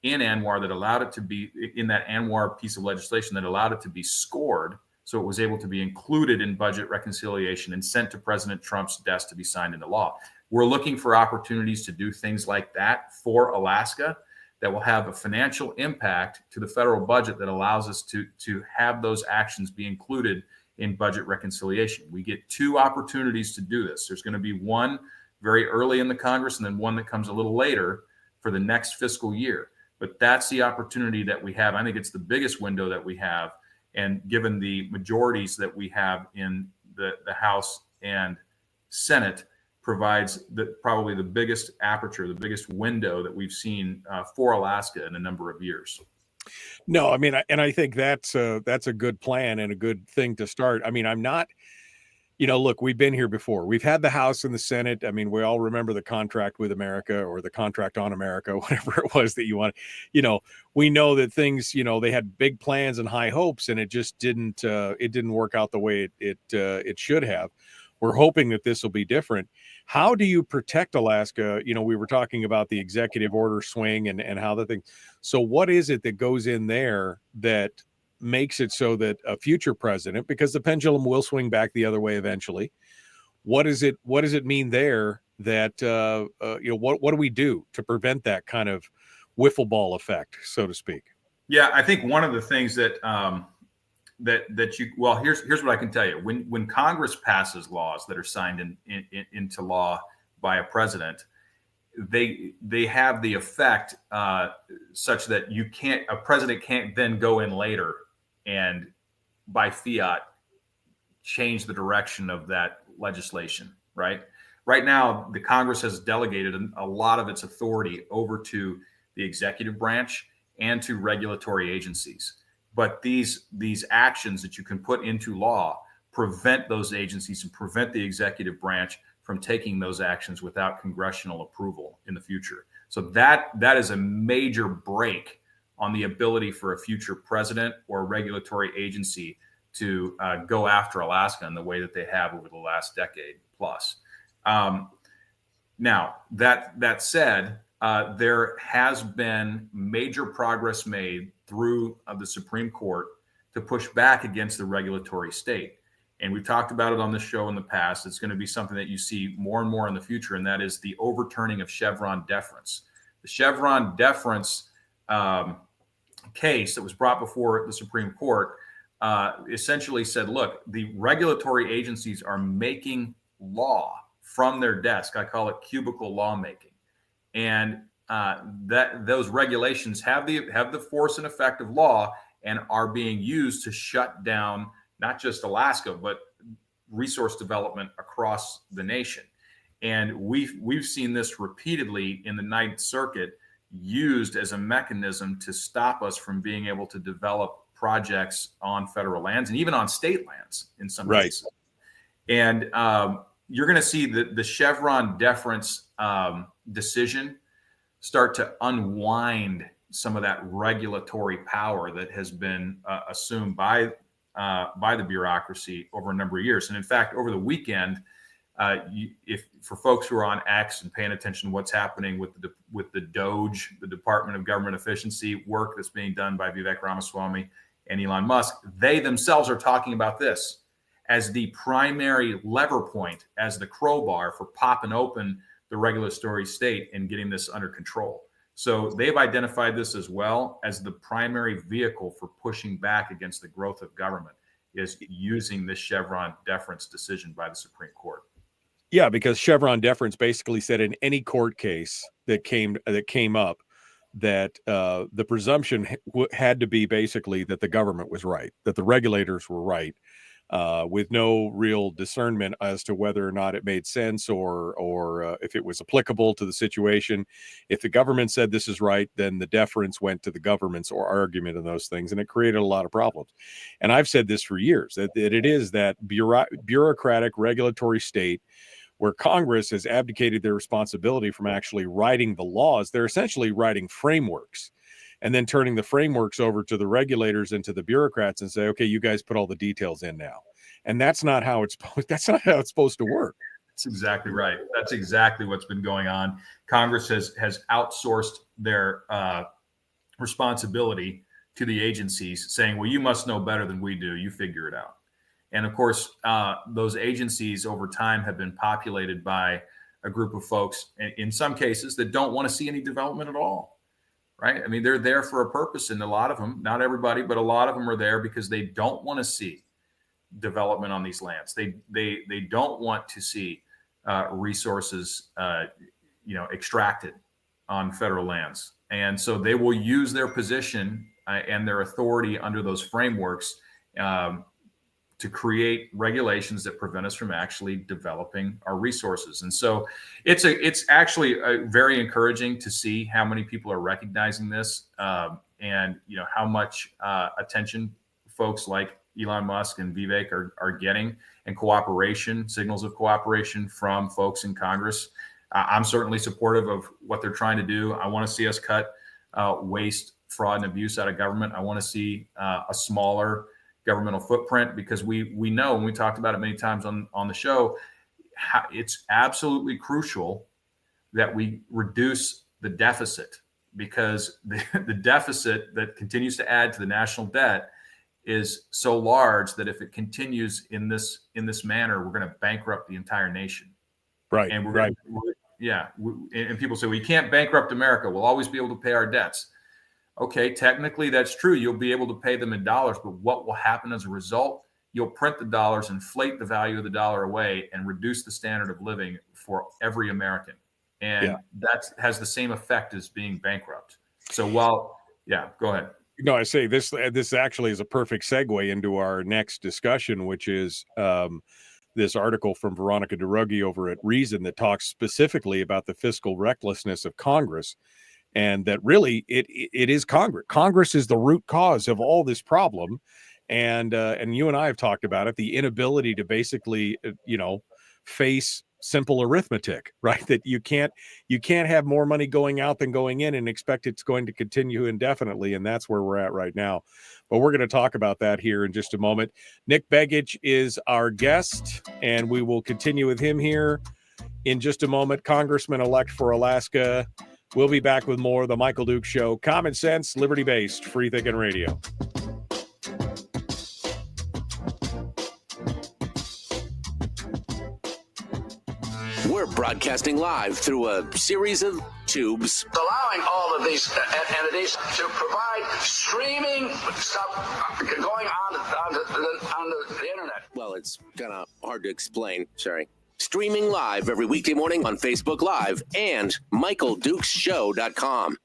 in ANWR that allowed it to be in that ANWR piece of legislation that allowed it to be scored. So it was able to be included in budget reconciliation and sent to President Trump's desk to be signed into law. We're looking for opportunities to do things like that for Alaska that will have a financial impact to the federal budget that allows us to have those actions be included in budget reconciliation. We get two opportunities to do this. There's going to be one very early in the Congress and then one that comes a little later for the next fiscal year. But that's the opportunity that we have. I think it's the biggest window that we have. And given the majorities that we have in the House and Senate, provides probably the biggest aperture, the biggest window that we've seen for Alaska in a number of years. No, I mean, I think that's a good plan and a good thing to start. I mean, I'm not, look, we've been here before. We've had the House and the Senate. I mean, we all remember the contract with America or the contract on America, whatever it was that you want. We know that things, they had big plans and high hopes, and it just didn't work out the way it should have. We're hoping that this will be different. How do you protect Alaska? We were talking about the executive order swing and how the thing. So what is it that goes in there that makes it so that a future president, because the pendulum will swing back the other way eventually, what does it mean there that, what do we do to prevent that kind of wiffle ball effect, so to speak? Yeah, I think one of the things that here's what I can tell you. When Congress passes laws that are signed into law by a president, they have the effect such that a president can't then go in later and by fiat change the direction of that legislation, right? Right now, the Congress has delegated a lot of its authority over to the executive branch and to regulatory agencies. But these actions that you can put into law prevent those agencies and prevent the executive branch from taking those actions without congressional approval in the future. So that is a major break on the ability for a future president or regulatory agency to go after Alaska in the way that they have over the last decade plus. Now, that said, there has been major progress made through the Supreme Court to push back against the regulatory state. And we've talked about it on the show in the past. It's going to be something that you see more and more in the future, and that is the overturning of Chevron deference. The Chevron deference case that was brought before the Supreme Court essentially said, look, the regulatory agencies are making law from their desk. I call it cubicle lawmaking. And that those regulations have the force and effect of law and are being used to shut down not just Alaska, but resource development across the nation. And we've seen this repeatedly in the Ninth Circuit used as a mechanism to stop us from being able to develop projects on federal lands and even on state lands in some cases. And you're going to see the Chevron deference decision start to unwind some of that regulatory power that has been assumed by the bureaucracy over a number of years. And in fact, over the weekend, if for folks who are on X and paying attention to what's happening with the DOGE, the Department of Government Efficiency work that's being done by Vivek Ramaswamy and Elon Musk, they themselves are talking about this as the primary lever point, as the crowbar for popping open the regulatory state and getting this under control. So they've identified this as well as the primary vehicle for pushing back against the growth of government is using this Chevron deference decision by the Supreme Court. Yeah, because Chevron deference basically said in any court case that came up that the presumption had to be basically that the government was right, that the regulators were right, with no real discernment as to whether or not it made sense or if it was applicable to the situation. If the government said this is right, then the deference went to the government's or argument in those things, and it created a lot of problems. And I've said this for years, that it is that bureaucratic regulatory state where Congress has abdicated their responsibility from actually writing the laws. They're essentially writing frameworks and then turning the frameworks over to the regulators and to the bureaucrats and say, okay, you guys put all the details in now. And that's not how it's supposed to work. That's exactly right. That's exactly what's been going on. Congress has outsourced their responsibility to the agencies, saying, well, you must know better than we do. You figure it out. And of course, those agencies over time have been populated by a group of folks, in some cases, that don't want to see any development at all. Right? I mean, they're there for a purpose, and a lot of them, not everybody, but a lot of them are there because they don't want to see development on these lands. They don't want to see resources, extracted on federal lands, and so they will use their position and their authority under those frameworks to create regulations that prevent us from actually developing our resources. And so it's actually very encouraging to see how many people are recognizing this and how much attention folks like Elon Musk and Vivek are getting, and cooperation, signals of cooperation from folks in Congress. I'm certainly supportive of what they're trying to do. I want to see us cut waste, fraud, and abuse out of government. I want to see a smaller governmental footprint, because we know, and we talked about it many times on the show, it's absolutely crucial that we reduce the deficit, because the deficit that continues to add to the national debt is so large that if it continues in this manner, we're going to bankrupt the entire nation. Right. And and people say, well, you can't bankrupt America. We'll always be able to pay our debts. Okay, technically that's true. You'll be able to pay them in dollars, but what will happen as a result? You'll print the dollars, inflate the value of the dollar away, and reduce the standard of living for every American. And that has the same effect as being bankrupt. So go ahead. No, I say this actually is a perfect segue into our next discussion, which is this article from Veronica DeRuggi over at Reason that talks specifically about the fiscal recklessness of Congress, and that really it is Congress. Congress is the root cause of all this problem, and you and I have talked about it, the inability to basically face simple arithmetic, right? That you can't have more money going out than going in and expect it's going to continue indefinitely, and that's where we're at right now. But we're going to talk about that here in just a moment. Nick Begich is our guest, and we will continue with him here in just a moment. Congressman-elect for Alaska. We'll be back with more of The Michael Duke Show. Common sense, liberty-based, free-thinking radio. We're broadcasting live through a series of tubes. Allowing all of these entities to provide streaming stuff going on the internet. Well, it's kind of hard to explain. Sorry. Streaming live every weekday morning on Facebook Live and MichaelDukesShow.com.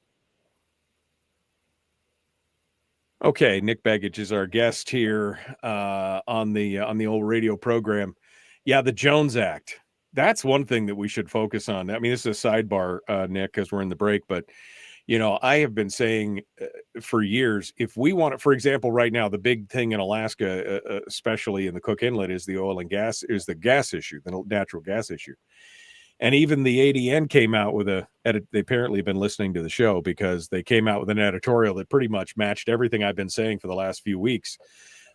Okay, Nick Begich is our guest here on the old radio program. Yeah, the Jones Act. That's one thing that we should focus on. I mean, this is a sidebar, Nick, because we're in the break. But, I have been saying for years, if we want to, for example, right now, the big thing in Alaska, especially in the Cook Inlet, is the oil and gas, is the gas issue, the natural gas issue. And even the ADN came out with they apparently have been listening to the show, because they came out with an editorial that pretty much matched everything I've been saying for the last few weeks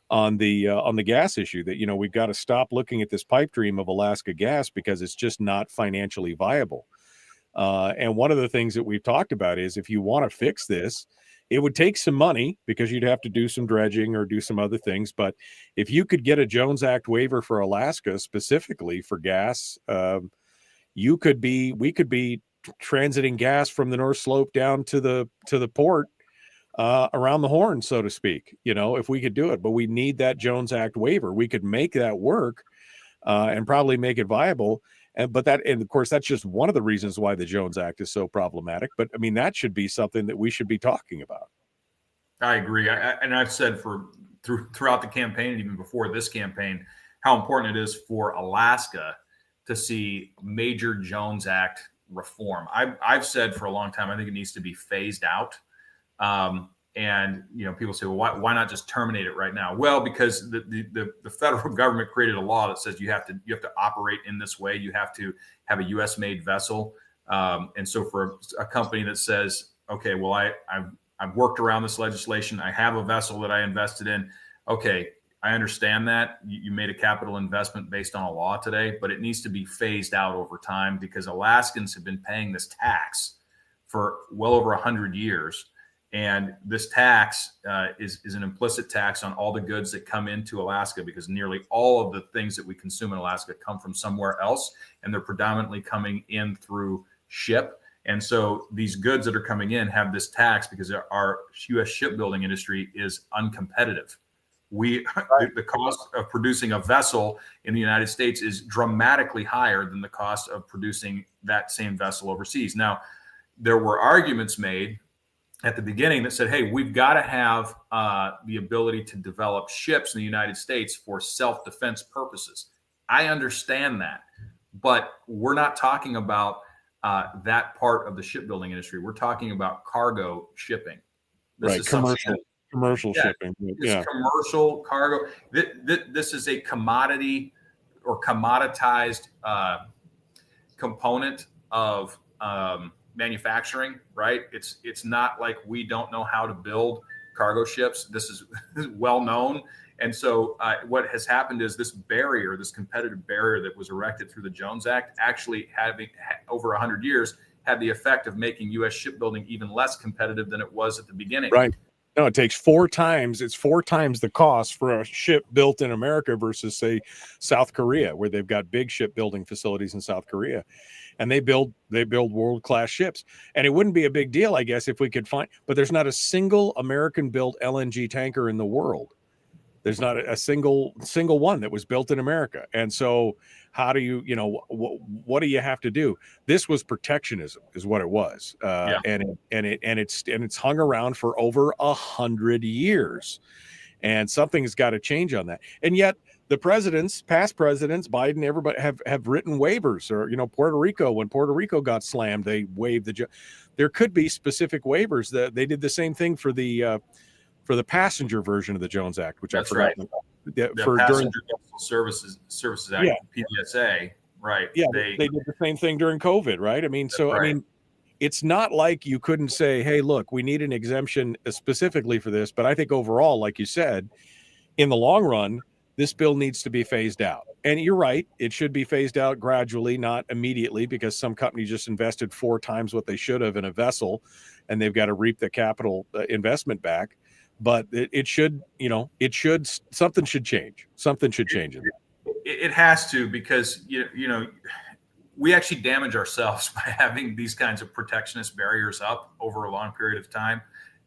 on the gas issue, that, we've got to stop looking at this pipe dream of Alaska gas because it's just not financially viable. And one of the things that we've talked about is, if you want to fix this, it would take some money, because you'd have to do some dredging or do some other things. But if you could get a Jones Act waiver for Alaska specifically for gas, we could be transiting gas from the North Slope down to the port around the horn, so to speak, if we could do it. But we need that Jones Act waiver. We could make that work and probably make it viable. And of course, that's just one of the reasons why the Jones Act is so problematic. But I mean, that should be something that we should be talking about. I agree. And I've said throughout the campaign, and even before this campaign, how important it is for Alaska to see major Jones Act reform. I've said for a long time, I think it needs to be phased out. And people say, well, why not just terminate it right now? Well, because the federal government created a law that says you have to operate in this way. You have to have a U.S. made vessel. And so for a company that says, okay, well, I've worked around this legislation. I have a vessel that I invested in. Okay, I understand that you made a capital investment based on a law today, but it needs to be phased out over time, because Alaskans have been paying this tax for well over 100 years. And this tax is an implicit tax on all the goods that come into Alaska, because nearly all of the things that we consume in Alaska come from somewhere else, and they're predominantly coming in through ship. And so these goods that are coming in have this tax because our U.S. shipbuilding industry is uncompetitive. The cost of producing a vessel in the United States is dramatically higher than the cost of producing that same vessel overseas. Now, there were arguments made at the beginning that said, hey, we've got to have the ability to develop ships in the United States for self-defense purposes. I understand that, but we're not talking about that part of the shipbuilding industry. We're talking about cargo shipping. This is commercial shipping. It's commercial cargo. This is a commodity or commoditized component of manufacturing, right? It's not like we don't know how to build cargo ships. This is well known. And so what has happened is this competitive barrier that was erected through the Jones Act, actually having over 100 years, had the effect of making U.S. shipbuilding even less competitive than it was at the beginning. Right. No, it takes 4 times. It's 4 times the cost for a ship built in America versus, say, South Korea, where they've got big shipbuilding facilities in South Korea, and they build world-class ships. And it wouldn't be a big deal, I guess, if we could find. But there's not a single American-built LNG tanker in the world. There's not a single one that was built in America. And so, how do you, what do you have to do? This was protectionism, is what it was, and it's hung around for over 100 years, and something's got to change on that. And yet, the past presidents, Biden, everybody have written waivers, or Puerto Rico. When Puerto Rico got slammed, they waived there could be specific waivers that they did the same thing for the passenger version of the Jones Act, which That's I forgot. right. For Passenger Services Act, PDSA, right? Yeah, they did the same thing during COVID, right? I mean, it's not like you couldn't say, hey, look, we need an exemption specifically for this. But I think overall, like you said, in the long run, this bill needs to be phased out. And you're right, it should be phased out gradually, not immediately, because some companies just invested 4 times what they should have in a vessel, and they've got to reap the capital investment back. But it should, something should change. Something should change. It has to, because we actually damage ourselves by having these kinds of protectionist barriers up over a long period of time.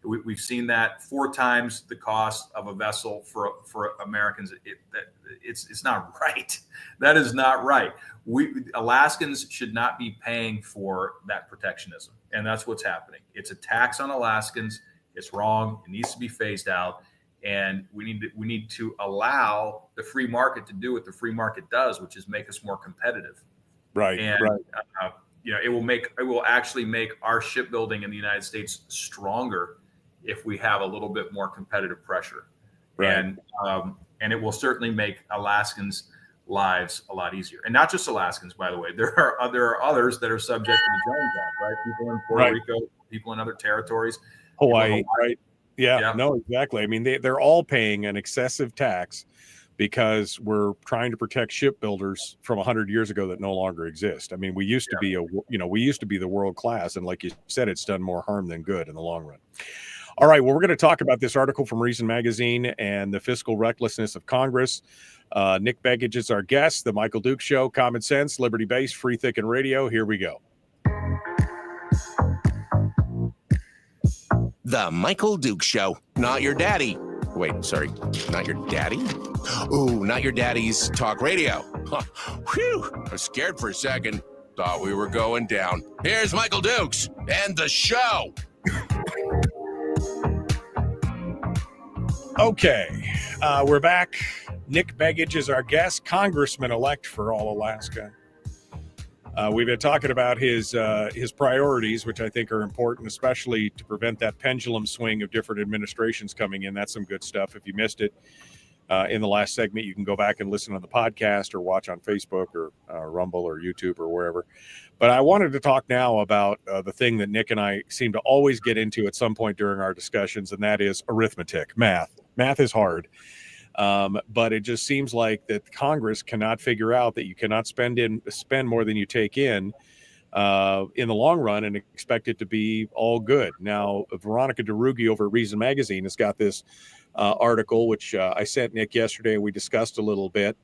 We've seen that 4 times the cost of a vessel for Americans. It's not right. That is not right. Alaskans should not be paying for that protectionism, and that's what's happening. It's a tax on Alaskans. It's wrong. It needs to be phased out, and we need to allow the free market to do what the free market does, which is make us more competitive. Right. And it will actually make our shipbuilding in the United States stronger if we have a little bit more competitive pressure. Right. And it will certainly make Alaskans' lives a lot easier, and not just Alaskans, by the way. There are others that are subject to the Jones Act, right? People in Puerto Rico, people in other territories. Hawaii, right? Yeah, no, exactly. I mean, they're all paying an excessive tax because we're trying to protect shipbuilders from 100 years ago that no longer exist. I mean, we used to be the world class, and like you said, it's done more harm than good in the long run. All right, well, we're going to talk about this article from Reason Magazine and the fiscal recklessness of Congress. Nick Begich is our guest. The Michael Duke Show, common sense, liberty-based, free, thick, and radio. Here we go. The Michael Duke Show. Not your daddy. Wait, sorry. Not your daddy? Ooh, not your daddy's talk radio. Whew. I was scared for a second. Thought we were going down. Here's Michael Dukes and the show. Okay, we're back. Nick Begich is our guest, Congressman-elect for all Alaska. We've been talking about his priorities, which I think are important, especially to prevent that pendulum swing of different administrations coming in. That's some good stuff. If you missed it in the last segment, you can go back and listen on the podcast or watch on Facebook or Rumble or YouTube or wherever. But I wanted to talk now about the thing that Nick and I seem to always get into at some point during our discussions, and that is arithmetic, math. Math is hard. But it just seems like that Congress cannot figure out that you cannot spend more than you take in the long run and expect it to be all good. Now, Veronica DeRuggi over at Reason Magazine has got this article, which I sent Nick yesterday, and we discussed a little bit,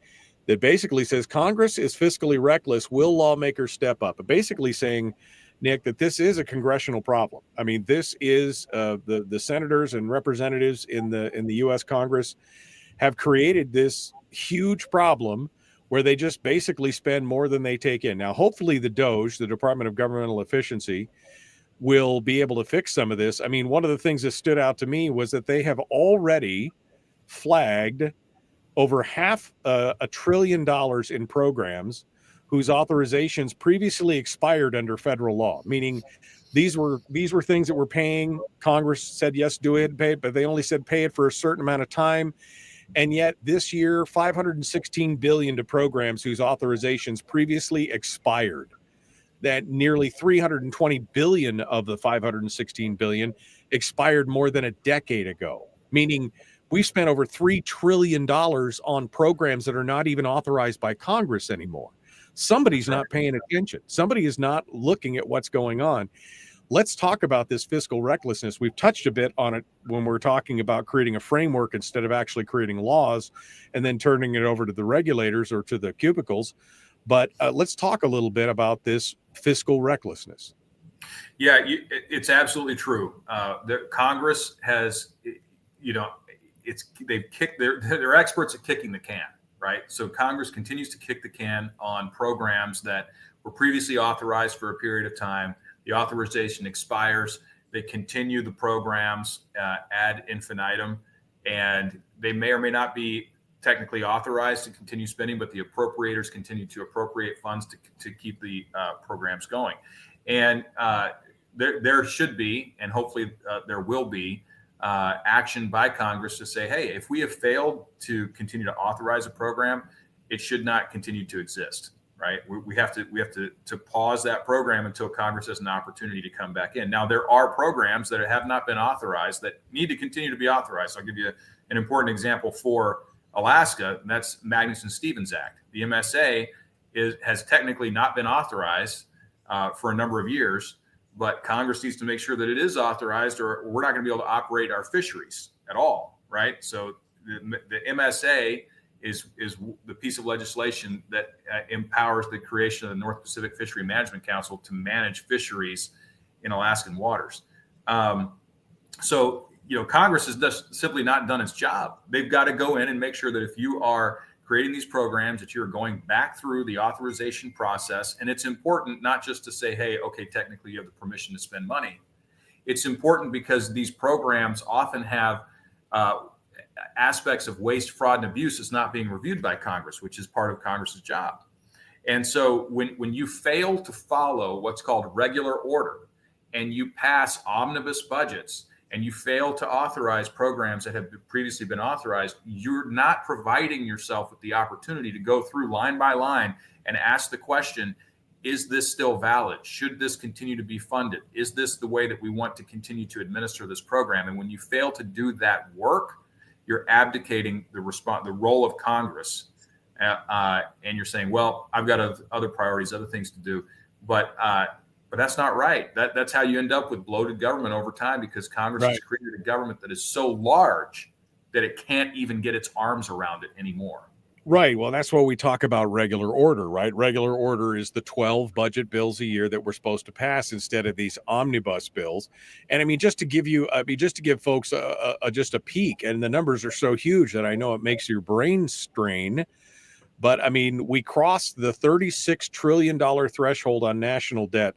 that basically says Congress is fiscally reckless. Will lawmakers step up? Basically saying, Nick, that this is a congressional problem. I mean, this is the senators and representatives in the U.S. Congress have created this huge problem where they just basically spend more than they take in. Now, hopefully the DOGE, the Department of Governmental Efficiency, will be able to fix some of this. I mean, one of the things that stood out to me was that they have already flagged over $500 billion in programs whose authorizations previously expired under federal law, meaning these were things that were paying. Congress said, yes, do it, pay it, but they only said pay it for a certain amount of time. And yet this year, $516 billion to programs whose authorizations previously expired. That nearly $320 billion of the $516 billion expired more than a decade ago, meaning we spent over $3 trillion on programs that are not even authorized by Congress anymore. Somebody's not paying attention. Somebody is not looking at what's going on. let's talk about this fiscal recklessness. We've touched a bit on it when we're talking about creating a framework instead of actually creating laws and then turning it over to the regulators or to the cubicles. But let's talk a little bit about this fiscal recklessness. Yeah, it's absolutely true. Congress has, they've kicked. They're experts at kicking the can, right? So Congress continues to kick the can on programs that were previously authorized for a period of time. The authorization expires. They continue the programs ad infinitum, and they may or may not be technically authorized to continue spending, but the appropriators continue to appropriate funds to keep the programs going. And there should be, and hopefully there will be, action by Congress to say, hey, if we have failed to continue to authorize a program, it should not continue to exist. Right? We have to pause that program until Congress has an opportunity to come back in. Now, there are programs that have not been authorized that need to continue to be authorized. I'll give you an important example for Alaska, and that's Magnuson-Stevens Act. The MSA has technically not been authorized for a number of years, but Congress needs to make sure that it is authorized, or we're not going to be able to operate our fisheries at all. Right? So the MSA is the piece of legislation that empowers the creation of the North Pacific Fishery Management Council to manage fisheries in Alaskan waters. So Congress has just simply not done its job. They've got to go in and make sure that if you are creating these programs, that you're going back through the authorization process. And it's important not just to say, hey, okay, technically you have the permission to spend money. It's important because these programs often have aspects of waste, fraud, and abuse that's not being reviewed by Congress, which is part of Congress's job. And so when you fail to follow what's called regular order, and you pass omnibus budgets, and you fail to authorize programs that have previously been authorized, you're not providing yourself with the opportunity to go through line by line and ask the question, is this still valid? Should this continue to be funded? Is this the way that we want to continue to administer this program? And when you fail to do that work, you're abdicating the role of Congress, and you're saying, "Well, I've got other priorities, other things to do." But that's not right. That's how you end up with bloated government over time, because Congress has created a government that is so large that it can't even get its arms around it anymore. Right. Well, that's what we talk about regular order, right? Regular order is the 12 budget bills a year that we're supposed to pass instead of these omnibus bills. And I mean, just to give folks just a peek, and the numbers are so huge that I know it makes your brain strain. But I mean, we crossed the $36 trillion threshold on national debt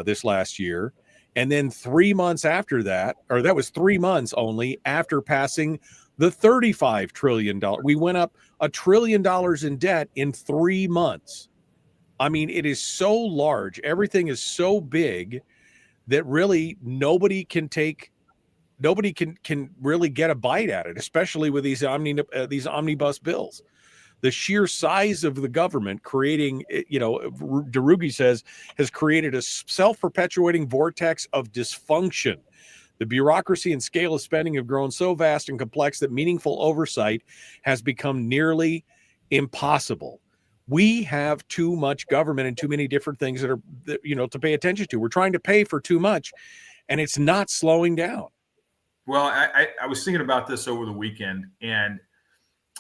this last year. And then 3 months after that, or that was 3 months only after passing the $35 trillion. We went up $1 trillion in debt in 3 months. I mean, it is so large. Everything is so big that really nobody can really get a bite at it, especially with these omnibus bills. The sheer size of the government creating, DeRugi says, has created a self-perpetuating vortex of dysfunction. The bureaucracy and scale of spending have grown so vast and complex that meaningful oversight has become nearly impossible. We have too much government and too many different things to pay attention to. We're trying to pay for too much, and it's not slowing down. Well, I was thinking about this over the weekend, and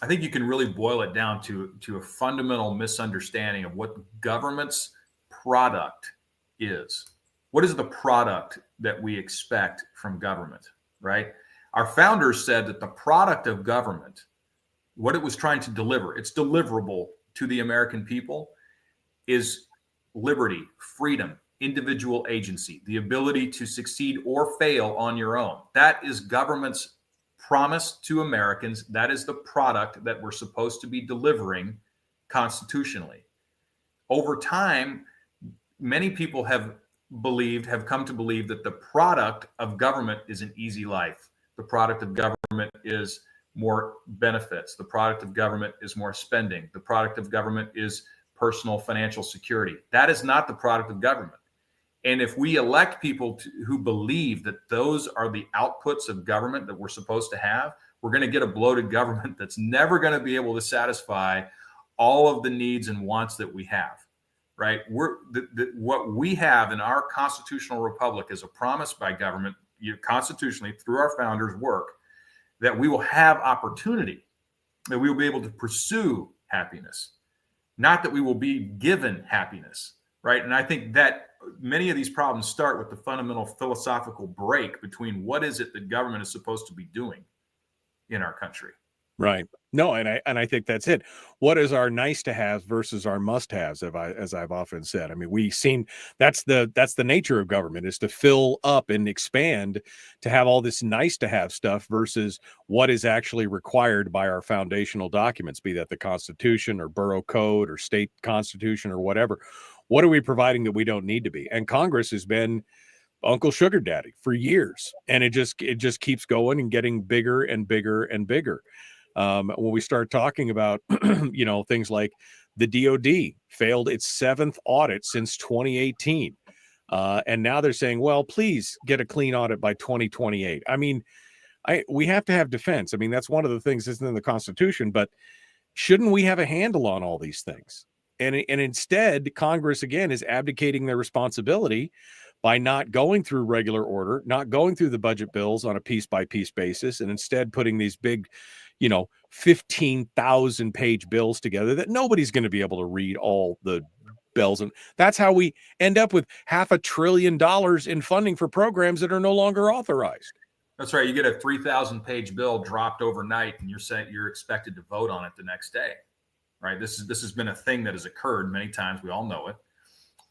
I think you can really boil it down to a fundamental misunderstanding of what government's product is. What is the product that we expect from government, right? Our founders said that the product of government, what it was trying to deliver, its deliverable to the American people, is liberty, freedom, individual agency, the ability to succeed or fail on your own. That is government's promise to Americans. That is the product that we're supposed to be delivering constitutionally. Over time, many people have come to believe that the product of government is an easy life. The product of government is more benefits. The product of government is more spending. The product of government is personal financial security. That is not the product of government. And if we elect people who believe that those are the outputs of government that we're supposed to have, we're going to get a bloated government that's never going to be able to satisfy all of the needs and wants that we have. right? What we have in our constitutional republic is a promise by government, constitutionally through our founders' work, that we will have opportunity, that we will be able to pursue happiness, not that we will be given happiness, right? And I think that many of these problems start with the fundamental philosophical break between what is it that government is supposed to be doing in our country. Right. No, and I think that's it. What is our nice to have versus our must haves, as I've often said. I mean, we've seen that's the nature of government, is to fill up and expand, to have all this nice to have stuff versus what is actually required by our foundational documents, be that the Constitution or borough code or state constitution or whatever. What are we providing that we don't need to be? And Congress has been Uncle Sugar Daddy for years, and it just keeps going and getting bigger and bigger and bigger. When we start talking about, things like the DOD failed its 7th audit since 2018. And now they're saying, well, please get a clean audit by 2028. I mean, we have to have defense. I mean, that's one of the things that's in the Constitution, but shouldn't we have a handle on all these things? And instead, Congress, again, is abdicating their responsibility by not going through regular order, not going through the budget bills on a piece-by-piece basis, and instead putting these big 15,000 page bills together that nobody's going to be able to read all the bells. And that's how we end up with $500 billion in funding for programs that are no longer authorized. That's right. You get a 3,000 page bill dropped overnight and you're expected to vote on it the next day. Right. This has been a thing that has occurred many times. We all know it.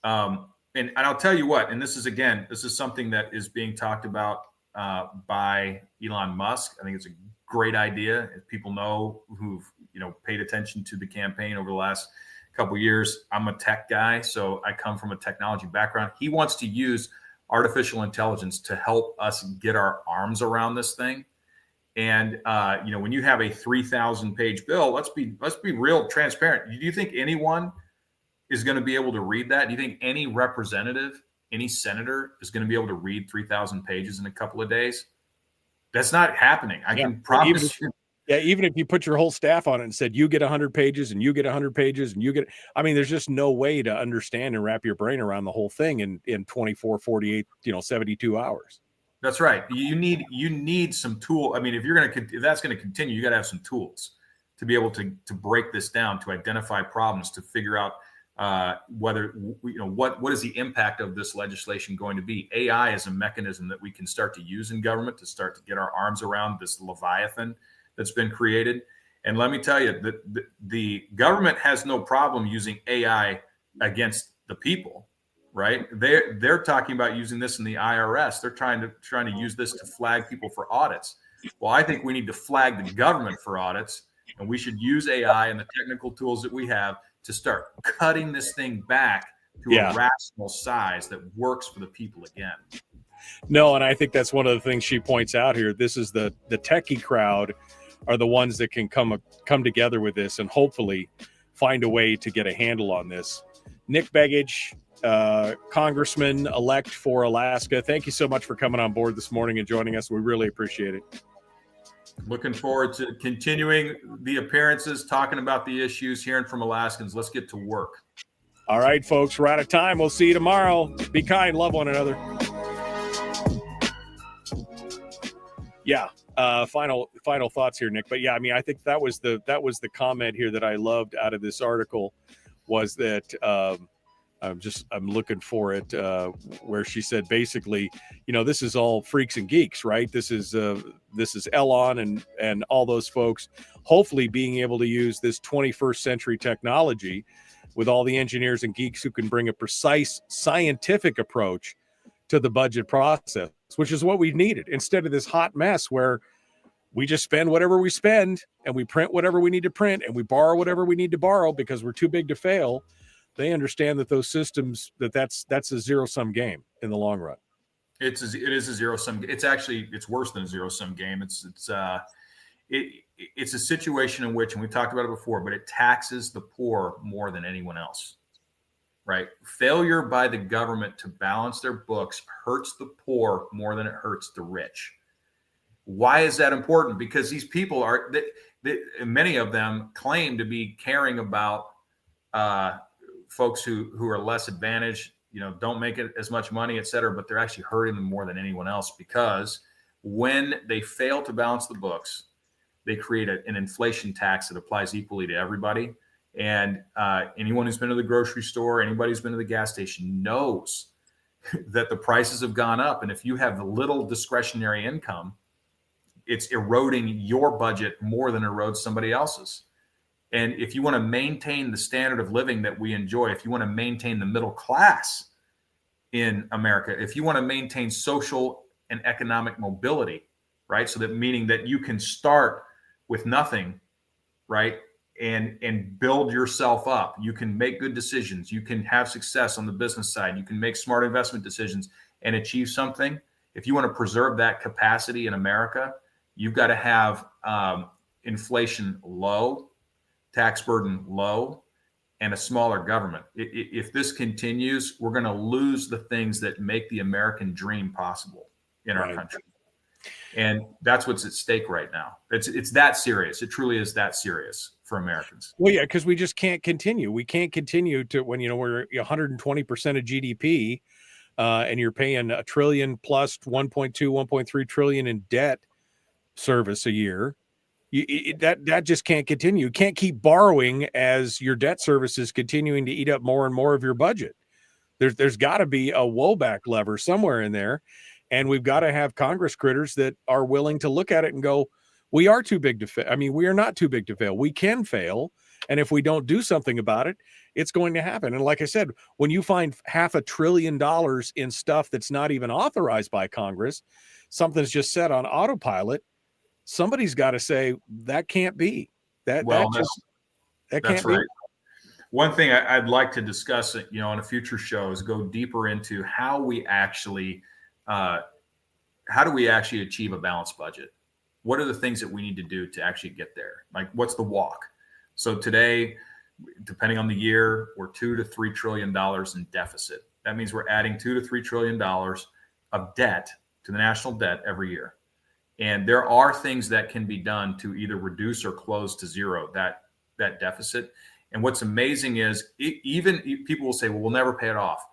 And I'll tell you what, and this is something that is being talked about by Elon Musk. I think it's a great idea. If people know who've paid attention to the campaign over the last couple of years, I'm a tech guy, so I come from a technology background. He wants to use artificial intelligence to help us get our arms around this thing. And when you have a 3,000 page bill, let's be real transparent. Do you think anyone is going to be able to read that? Do you think any representative, any senator is going to be able to read 3,000 pages in a couple of days? That's not happening. I can promise you. Yeah, even if you put your whole staff on it and said, you get 100 pages and you get 100 pages and there's just no way to understand and wrap your brain around the whole thing in 24, 48, 72 hours. That's right. You need some tool. I mean, if that's going to continue, you got to have some tools to be able to break this down, to identify problems, to figure out whether what is the impact of this legislation going to be. AI is a mechanism that we can start to use in government to start to get our arms around this Leviathan that's been created. And let me tell you that the government has no problem using AI against the people, right? They're talking about using this in the IRS. They're trying to use this to flag people for audits. Well, I think we need to flag the government for audits, and we should use AI and the technical tools that we have to start cutting this thing back to a rational size that works for the people again. No, and I think that's one of the things she points out here. This is the techie crowd are the ones that can come together with this and hopefully find a way to get a handle on this. Nick Begich, Congressman-elect for Alaska, thank you so much for coming on board this morning and joining us. We really appreciate it. Looking forward to continuing the appearances, talking about the issues, hearing from Alaskans. Let's get to work. All right, folks, we're out of time. We'll see you tomorrow. Be kind, love one another. Yeah. Final thoughts here, Nick. But yeah, I mean, I think that was the comment here that I loved out of this article, was that I'm looking for it, where she said basically, this is all freaks and geeks, right? This is Elon and all those folks hopefully being able to use this 21st century technology with all the engineers and geeks who can bring a precise scientific approach to the budget process, which is what we needed, instead of this hot mess where we just spend whatever we spend and we print whatever we need to print and we borrow whatever we need to borrow because we're too big to fail. They understand that those systems, that's a zero-sum game in the long run. It is a zero-sum. It's worse than a zero-sum game. It's a situation in which, and we talked about it before, but it taxes the poor more than anyone else, right? Failure by the government to balance their books hurts the poor more than it hurts the rich. Why is that important? Because these people many of them claim to be caring about folks who are less advantaged, don't make it as much money, et cetera, but they're actually hurting them more than anyone else, because when they fail to balance the books, they create an inflation tax that applies equally to everybody. And anyone who's been to the grocery store, anybody who's been to the gas station knows that the prices have gone up. And if you have little discretionary income, it's eroding your budget more than it erodes somebody else's. And if you want to maintain the standard of living that we enjoy, if you want to maintain the middle class in America, if you want to maintain social and economic mobility, right? So that meaning that you can start with nothing, right? And build yourself up. You can make good decisions. You can have success on the business side. You can make smart investment decisions and achieve something. If you want to preserve that capacity in America, you've got to have inflation low, tax burden low, and a smaller government. If this continues, we're going to lose the things that make the American dream possible in our country. And that's what's at stake right now. It's that serious. It truly is that serious for Americans. Well, yeah, because we just can't continue. We can't continue to when we're 120% of GDP, and you're paying $1 trillion plus 1.2, 1.3 trillion in debt service a year. That just can't continue. You can't keep borrowing as your debt service is continuing to eat up more and more of your budget. There's got to be a woe-back lever somewhere in there. And we've got to have Congress critters that are willing to look at it and go, we are too big to fail. I mean, we are not too big to fail. We can fail. And if we don't do something about it, it's going to happen. And like I said, when you find $500 billion in stuff that's not even authorized by Congress, something's just set on autopilot, somebody's got to say that can't be. That can't be. One thing I'd like to discuss, on a future show is go deeper into how we actually how do we actually achieve a balanced budget? What are the things that we need to do to actually get there? Like, what's the walk? So today, depending on the year, we're $2 to $3 trillion in deficit. That means we're adding $2 to $3 trillion of debt to the national debt every year. And there are things that can be done to either reduce or close to zero that deficit. And what's amazing is even people will say, well, we'll never pay it off.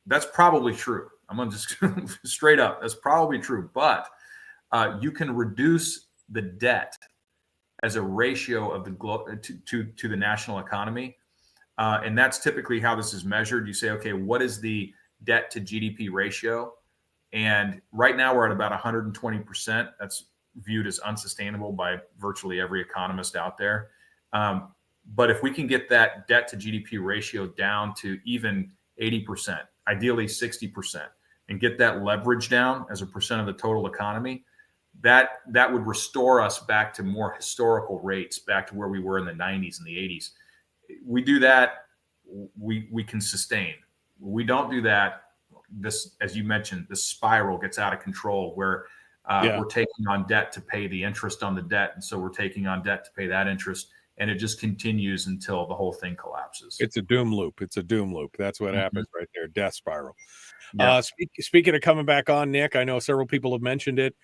That's probably true. I'm going to just straight up. That's probably true. But you can reduce the debt as a ratio of to the national economy. And that's typically how this is measured. You say, okay, what is the debt to GDP ratio? And right now we're at about 120%. That's viewed as unsustainable by virtually every economist out there. But if we can get that debt to GDP ratio down to even 80%, ideally 60%, and get that leverage down as a percent of the total economy, that would restore us back to more historical rates, back to where we were in the 90s and the 80s. We do that, we can sustain. We don't do that, this, as you mentioned, the spiral gets out of control where we're taking on debt to pay the interest on the debt. And so we're taking on debt to pay that interest. And it just continues until the whole thing collapses. It's a doom loop. That's what happens right there. Death spiral. Yeah. Speaking of coming back on, Nick, I know several people have mentioned it.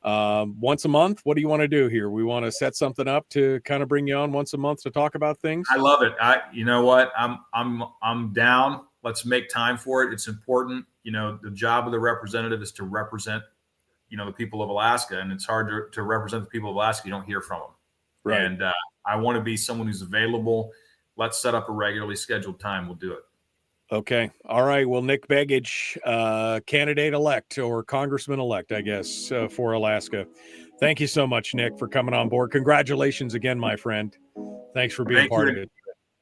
Once a month, what do you want to do here? We want to set something up to kind of bring you on once a month to talk about things. I love it. You know what? I'm down. Let's make time for it. It's important. The job of the representative is to represent, the people of Alaska, and it's hard to represent the people of Alaska. You don't hear from them. Right. And I want to be someone who's available. Let's set up a regularly scheduled time. We'll do it. Okay. All right. Well, Nick Begich, candidate-elect or congressman-elect, I guess, for Alaska. Thank you so much, Nick, for coming on board. Congratulations again, my friend. Thanks for being part of it.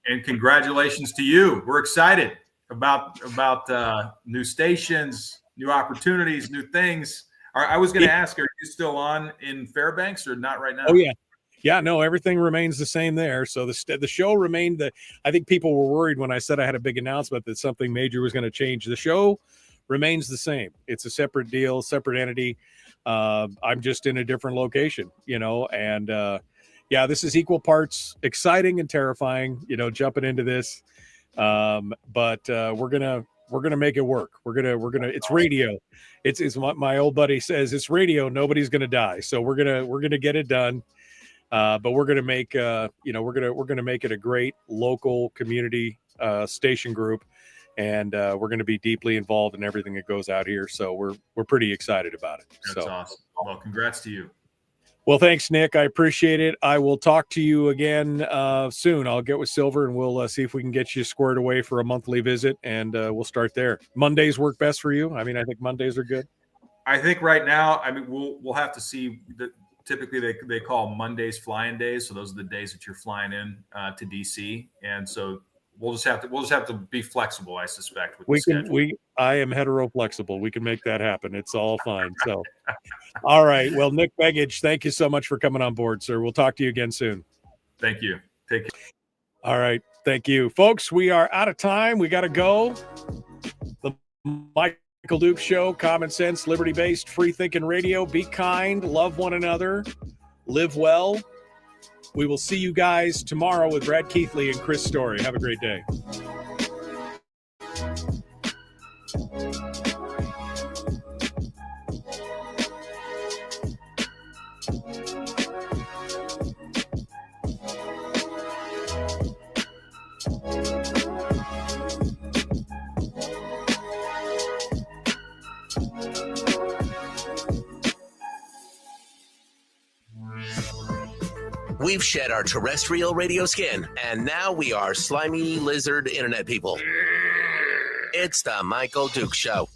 And congratulations to you. We're excited about new stations, new opportunities, new things. I was going to ask, are you still on in Fairbanks or not right now? Oh, yeah. Yeah, no, everything remains the same there. So the show remained I think people were worried when I said I had a big announcement that something major was going to change. The show remains the same. It's a separate deal, separate entity. I'm just in a different location, and this is equal parts exciting and terrifying, jumping into this. But we're going to make it work. We're going to, it's radio. It's what my old buddy says, it's radio. Nobody's going to die. So we're going to get it done. But we're going to make, we're going to make it a great local community station group, and we're going to be deeply involved in everything that goes out here. So we're pretty excited about it. That's awesome. Well, congrats to you. Well, thanks, Nick. I appreciate it. I will talk to you again soon. I'll get with Silver, and we'll see if we can get you squared away for a monthly visit, and we'll start there. Mondays work best for you? I mean, I think Mondays are good. I think right now, I mean, we'll have to see. Typically, they call Mondays flying days, so those are the days that you're flying in to DC, and so we'll just have to be flexible. I suspect with the schedule. I am hetero flexible. We can make that happen. It's all fine. So, all right. Well, Nick Begich, thank you so much for coming on board, sir. We'll talk to you again soon. Thank you. Take care. All right. Thank you, folks. We are out of time. We got to go. The Michael Duke Show, common sense, liberty-based, free-thinking radio. Be kind, love one another, live well. We will see you guys tomorrow with Brad Keithley and Chris Story. Have a great day. We've shed our terrestrial radio skin, and now we are slimy lizard internet people. It's the Michael Duke Show.